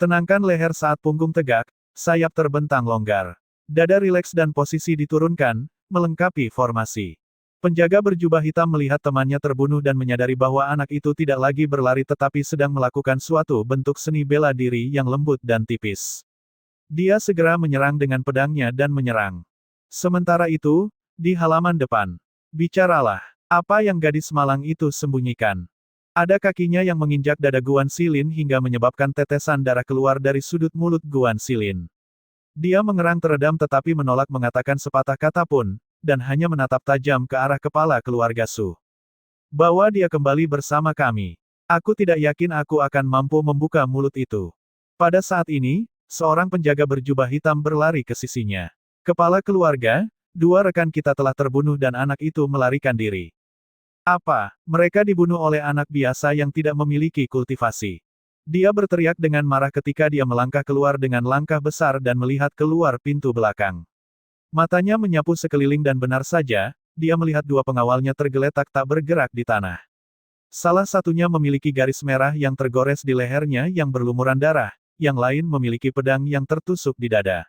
Tenangkan leher saat punggung tegak, sayap terbentang longgar. Dada rileks dan posisi diturunkan, melengkapi formasi. Penjaga berjubah hitam melihat temannya terbunuh dan menyadari bahwa anak itu tidak lagi berlari tetapi sedang melakukan suatu bentuk seni bela diri yang lembut dan tipis. Dia segera menyerang dengan pedangnya dan menyerang. Sementara itu, di halaman depan, bicaralah, apa yang gadis malang itu sembunyikan. Ada kakinya yang menginjak dada Guan Xilin hingga menyebabkan tetesan darah keluar dari sudut mulut Guan Xilin. Dia mengerang teredam tetapi menolak mengatakan sepatah kata pun, dan hanya menatap tajam ke arah kepala keluarga Su. Bawa dia kembali bersama kami. Aku tidak yakin aku akan mampu membuka mulut itu. Pada saat ini, seorang penjaga berjubah hitam berlari ke sisinya. Kepala keluarga, dua rekan kita telah terbunuh dan anak itu melarikan diri. Apa, mereka dibunuh oleh anak biasa yang tidak memiliki kultivasi? Dia berteriak dengan marah ketika dia melangkah keluar dengan langkah besar dan melihat keluar pintu belakang. Matanya menyapu sekeliling dan benar saja, dia melihat dua pengawalnya tergeletak tak bergerak di tanah. Salah satunya memiliki garis merah yang tergores di lehernya yang berlumuran darah, yang lain memiliki pedang yang tertusuk di dada.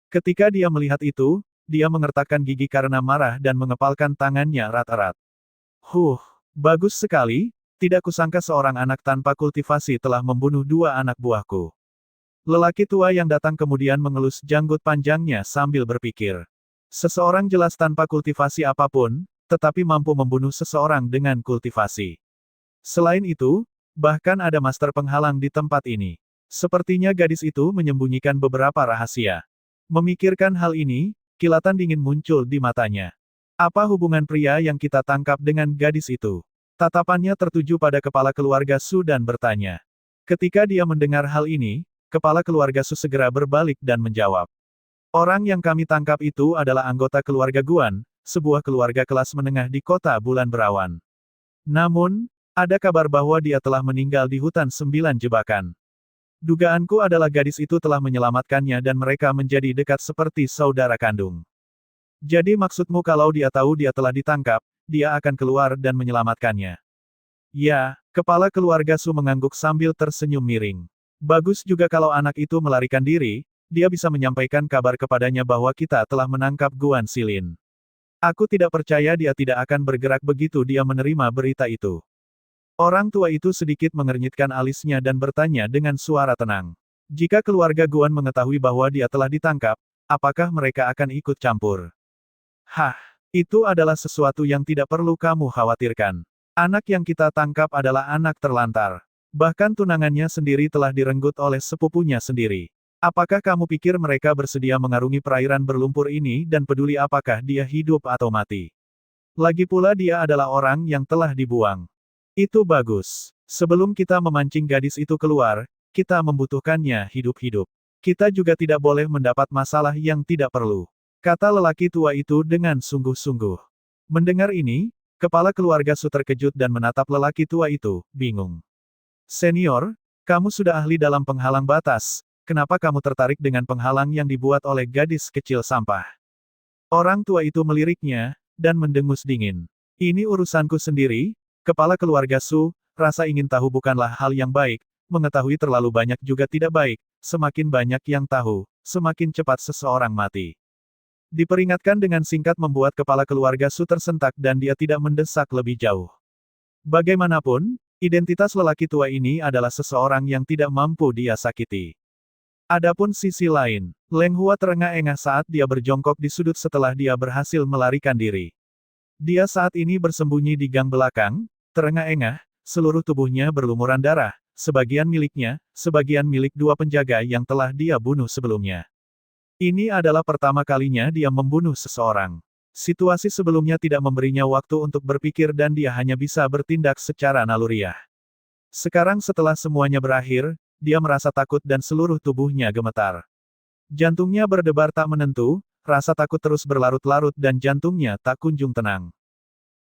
Ketika dia melihat itu, dia mengertakkan gigi karena marah dan mengepalkan tangannya erat-erat. Bagus sekali, tidak kusangka seorang anak tanpa kultivasi telah membunuh dua anak buahku. Lelaki tua yang datang kemudian mengelus janggut panjangnya sambil berpikir. Seseorang jelas tanpa kultivasi apapun, tetapi mampu membunuh seseorang dengan kultivasi. Selain itu, bahkan ada master penghalang di tempat ini. Sepertinya gadis itu menyembunyikan beberapa rahasia. Memikirkan hal ini, kilatan dingin muncul di matanya. Apa hubungan pria yang kita tangkap dengan gadis itu? Tatapannya tertuju pada kepala keluarga Su dan bertanya. Ketika dia mendengar hal ini, kepala keluarga Su segera berbalik dan menjawab. Orang yang kami tangkap itu adalah anggota keluarga Guan, sebuah keluarga kelas menengah di kota Bulan Berawan. Namun, ada kabar bahwa dia telah meninggal di hutan 9 jebakan. Dugaanku adalah gadis itu telah menyelamatkannya dan mereka menjadi dekat seperti saudara kandung. Jadi maksudmu kalau dia tahu dia telah ditangkap, dia akan keluar dan menyelamatkannya. Ya, kepala keluarga Su mengangguk sambil tersenyum miring. Bagus juga kalau anak itu melarikan diri, dia bisa menyampaikan kabar kepadanya bahwa kita telah menangkap Guan Xilin. Aku tidak percaya dia tidak akan bergerak begitu dia menerima berita itu. Orang tua itu sedikit mengernyitkan alisnya dan bertanya dengan suara tenang. Jika keluarga Guan mengetahui bahwa dia telah ditangkap, apakah mereka akan ikut campur? Itu adalah sesuatu yang tidak perlu kamu khawatirkan. Anak yang kita tangkap adalah anak terlantar. Bahkan tunangannya sendiri telah direnggut oleh sepupunya sendiri. Apakah kamu pikir mereka bersedia mengarungi perairan berlumpur ini dan peduli apakah dia hidup atau mati? Lagi pula dia adalah orang yang telah dibuang. Itu bagus. Sebelum kita memancing gadis itu keluar, kita membutuhkannya hidup-hidup. Kita juga tidak boleh mendapat masalah yang tidak perlu. Kata lelaki tua itu dengan sungguh-sungguh. Mendengar ini, kepala keluarga Su terkejut dan menatap lelaki tua itu, bingung. Senior, kamu sudah ahli dalam penghalang batas, kenapa kamu tertarik dengan penghalang yang dibuat oleh gadis kecil sampah? Orang tua itu meliriknya, dan mendengus dingin. Ini urusanku sendiri, kepala keluarga Su, rasa ingin tahu bukanlah hal yang baik, mengetahui terlalu banyak juga tidak baik, semakin banyak yang tahu, semakin cepat seseorang mati. Diperingatkan dengan singkat membuat kepala keluarga Su tersentak dan dia tidak mendesak lebih jauh. Bagaimanapun, identitas lelaki tua ini adalah seseorang yang tidak mampu dia sakiti. Adapun sisi lain, Leng Hua terengah-engah saat dia berjongkok di sudut setelah dia berhasil melarikan diri. Dia saat ini bersembunyi di gang belakang, terengah-engah, seluruh tubuhnya berlumuran darah, sebagian miliknya, sebagian milik dua penjaga yang telah dia bunuh sebelumnya. Ini adalah pertama kalinya dia membunuh seseorang. Situasi sebelumnya tidak memberinya waktu untuk berpikir dan dia hanya bisa bertindak secara naluriah. Sekarang setelah semuanya berakhir, dia merasa takut dan seluruh tubuhnya gemetar. Jantungnya berdebar tak menentu, rasa takut terus berlarut-larut dan jantungnya tak kunjung tenang.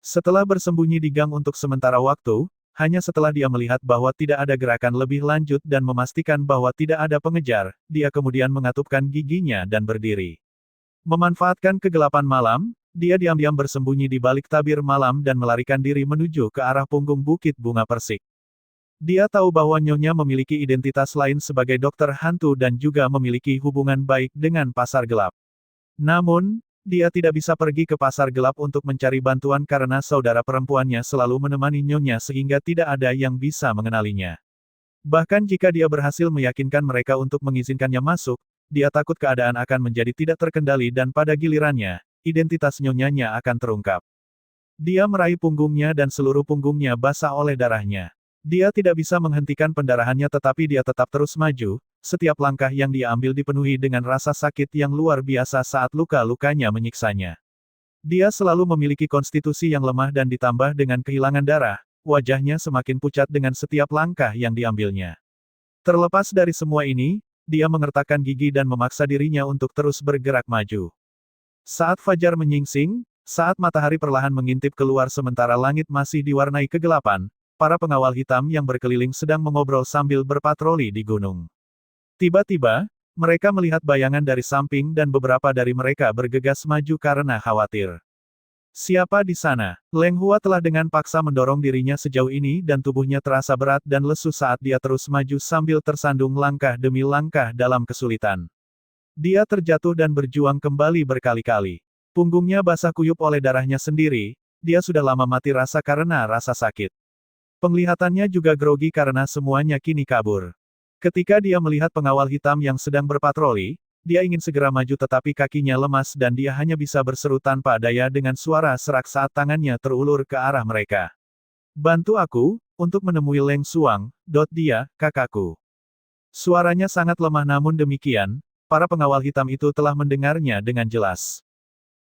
Setelah bersembunyi di gang untuk sementara waktu, hanya setelah dia melihat bahwa tidak ada gerakan lebih lanjut dan memastikan bahwa tidak ada pengejar, dia kemudian mengatupkan giginya dan berdiri. Memanfaatkan kegelapan malam, dia diam-diam bersembunyi di balik tabir malam dan melarikan diri menuju ke arah punggung Bukit Bunga Persik. Dia tahu bahwa Nyonya memiliki identitas lain sebagai dokter hantu dan juga memiliki hubungan baik dengan pasar gelap. Namun, dia tidak bisa pergi ke pasar gelap untuk mencari bantuan karena saudara perempuannya selalu menemani Nyonya sehingga tidak ada yang bisa mengenalinya. Bahkan jika dia berhasil meyakinkan mereka untuk mengizinkannya masuk, dia takut keadaan akan menjadi tidak terkendali dan pada gilirannya, identitas Nyonyanya akan terungkap. Dia meraih punggungnya dan seluruh punggungnya basah oleh darahnya. Dia tidak bisa menghentikan pendarahannya tetapi dia tetap terus maju, setiap langkah yang dia ambil dipenuhi dengan rasa sakit yang luar biasa saat luka-lukanya menyiksanya. Dia selalu memiliki konstitusi yang lemah dan ditambah dengan kehilangan darah, wajahnya semakin pucat dengan setiap langkah yang diambilnya. Terlepas dari semua ini, dia mengertakkan gigi dan memaksa dirinya untuk terus bergerak maju. Saat fajar menyingsing, saat matahari perlahan mengintip keluar sementara langit masih diwarnai kegelapan, para pengawal hitam yang berkeliling sedang mengobrol sambil berpatroli di gunung. Tiba-tiba, mereka melihat bayangan dari samping dan beberapa dari mereka bergegas maju karena khawatir. Siapa di sana? Leng Hua telah dengan paksa mendorong dirinya sejauh ini dan tubuhnya terasa berat dan lesu saat dia terus maju sambil tersandung langkah demi langkah dalam kesulitan. Dia terjatuh dan berjuang kembali berkali-kali. Punggungnya basah kuyup oleh darahnya sendiri, dia sudah lama mati rasa karena rasa sakit. Penglihatannya juga grogi karena semuanya kini kabur. Ketika dia melihat pengawal hitam yang sedang berpatroli, dia ingin segera maju tetapi kakinya lemas dan dia hanya bisa berseru tanpa daya dengan suara serak saat tangannya terulur ke arah mereka. Bantu aku, untuk menemui Leng Xuang, dia, kakakku. Suaranya sangat lemah namun demikian, para pengawal hitam itu telah mendengarnya dengan jelas.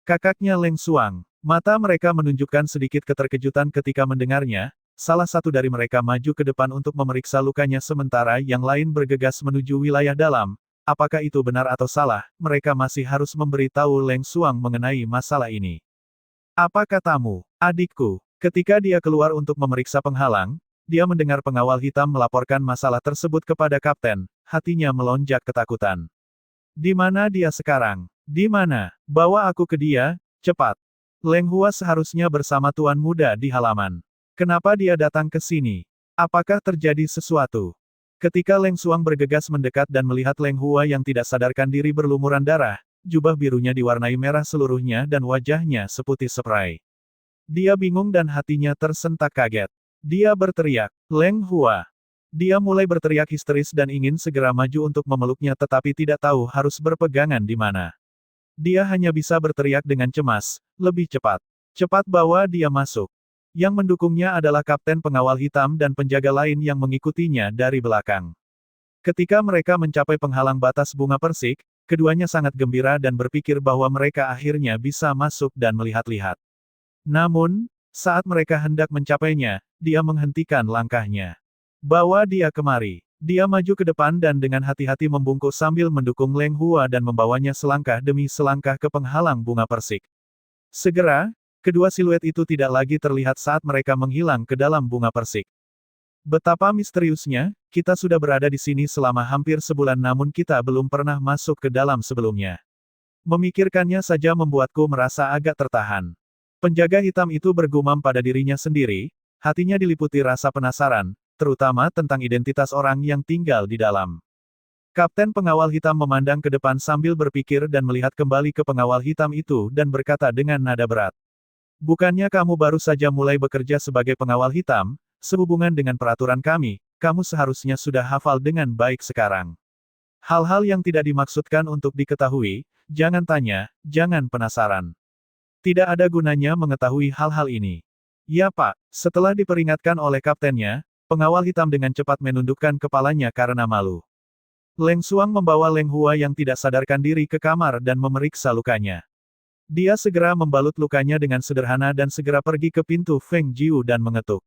Kakaknya Leng Xuang, mata mereka menunjukkan sedikit keterkejutan ketika mendengarnya. Salah satu dari mereka maju ke depan untuk memeriksa lukanya sementara yang lain bergegas menuju wilayah dalam. Apakah itu benar atau salah, mereka masih harus memberitahu Leng Xuang mengenai masalah ini. Apa katamu, adikku? Ketika dia keluar untuk memeriksa penghalang, dia mendengar pengawal hitam melaporkan masalah tersebut kepada kapten, hatinya melonjak ketakutan. Di mana dia sekarang? Di mana? Bawa aku ke dia, cepat. Leng Hua seharusnya bersama tuan muda di halaman. Kenapa dia datang ke sini? Apakah terjadi sesuatu? Ketika Leng Xuang bergegas mendekat dan melihat Leng Hua yang tidak sadarkan diri berlumuran darah, jubah birunya diwarnai merah seluruhnya dan wajahnya seputih spray. Dia bingung dan hatinya tersentak kaget. Dia berteriak, Leng Hua. Dia mulai berteriak histeris dan ingin segera maju untuk memeluknya tetapi tidak tahu harus berpegangan di mana. Dia hanya bisa berteriak dengan cemas, lebih cepat. Cepat bawa dia masuk. Yang mendukungnya adalah kapten pengawal hitam dan penjaga lain yang mengikutinya dari belakang. Ketika mereka mencapai penghalang batas bunga persik, keduanya sangat gembira dan berpikir bahwa mereka akhirnya bisa masuk dan melihat-lihat. Namun, saat mereka hendak mencapainya, dia menghentikan langkahnya. Bawa dia kemari. Dia maju ke depan dan dengan hati-hati membungkuk sambil mendukung Leng Hua dan membawanya selangkah demi selangkah ke penghalang bunga persik. Segera, kedua siluet itu tidak lagi terlihat saat mereka menghilang ke dalam bunga persik. Betapa misteriusnya, kita sudah berada di sini selama hampir sebulan namun kita belum pernah masuk ke dalam sebelumnya. Memikirkannya saja membuatku merasa agak tertahan. Penjaga hitam itu bergumam pada dirinya sendiri, hatinya diliputi rasa penasaran, terutama tentang identitas orang yang tinggal di dalam. Kapten pengawal hitam memandang ke depan sambil berpikir dan melihat kembali ke pengawal hitam itu dan berkata dengan nada berat. Bukannya kamu baru saja mulai bekerja sebagai pengawal hitam, sehubungan dengan peraturan kami, kamu seharusnya sudah hafal dengan baik sekarang. Hal-hal yang tidak dimaksudkan untuk diketahui, jangan tanya, jangan penasaran. Tidak ada gunanya mengetahui hal-hal ini. Ya Pak, setelah diperingatkan oleh kaptennya, pengawal hitam dengan cepat menundukkan kepalanya karena malu. Leng Xuang membawa Leng Hua yang tidak sadarkan diri ke kamar dan memeriksa lukanya. Dia segera membalut lukanya dengan sederhana dan segera pergi ke pintu Feng Jiu dan mengetuk.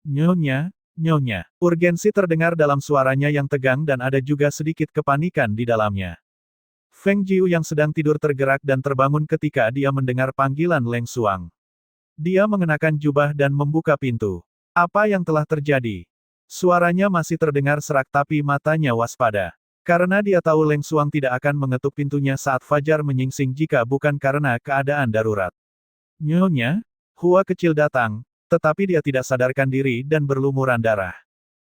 Nyonya, Nyonya. Urgensi terdengar dalam suaranya yang tegang dan ada juga sedikit kepanikan di dalamnya. Feng Jiu yang sedang tidur tergerak dan terbangun ketika dia mendengar panggilan Leng Xuang. Dia mengenakan jubah dan membuka pintu. Apa yang telah terjadi? Suaranya masih terdengar serak tapi matanya waspada. Karena dia tahu Leng Xuang tidak akan mengetuk pintunya saat fajar menyingsing jika bukan karena keadaan darurat. Nyonya, Hua kecil datang, tetapi dia tidak sadarkan diri dan berlumuran darah.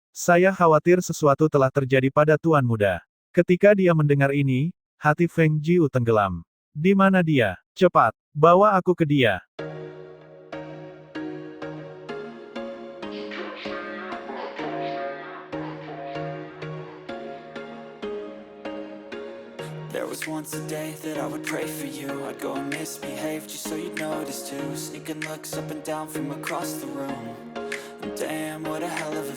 Saya khawatir sesuatu telah terjadi pada Tuan Muda. Ketika dia mendengar ini, hati Feng Jiu tenggelam. Di mana dia? Cepat, bawa aku ke dia. There was once a day that I would pray for you. I'd go and misbehave just so you'd notice too. Sneaking looks up and down from across the room. And damn, what a hell of a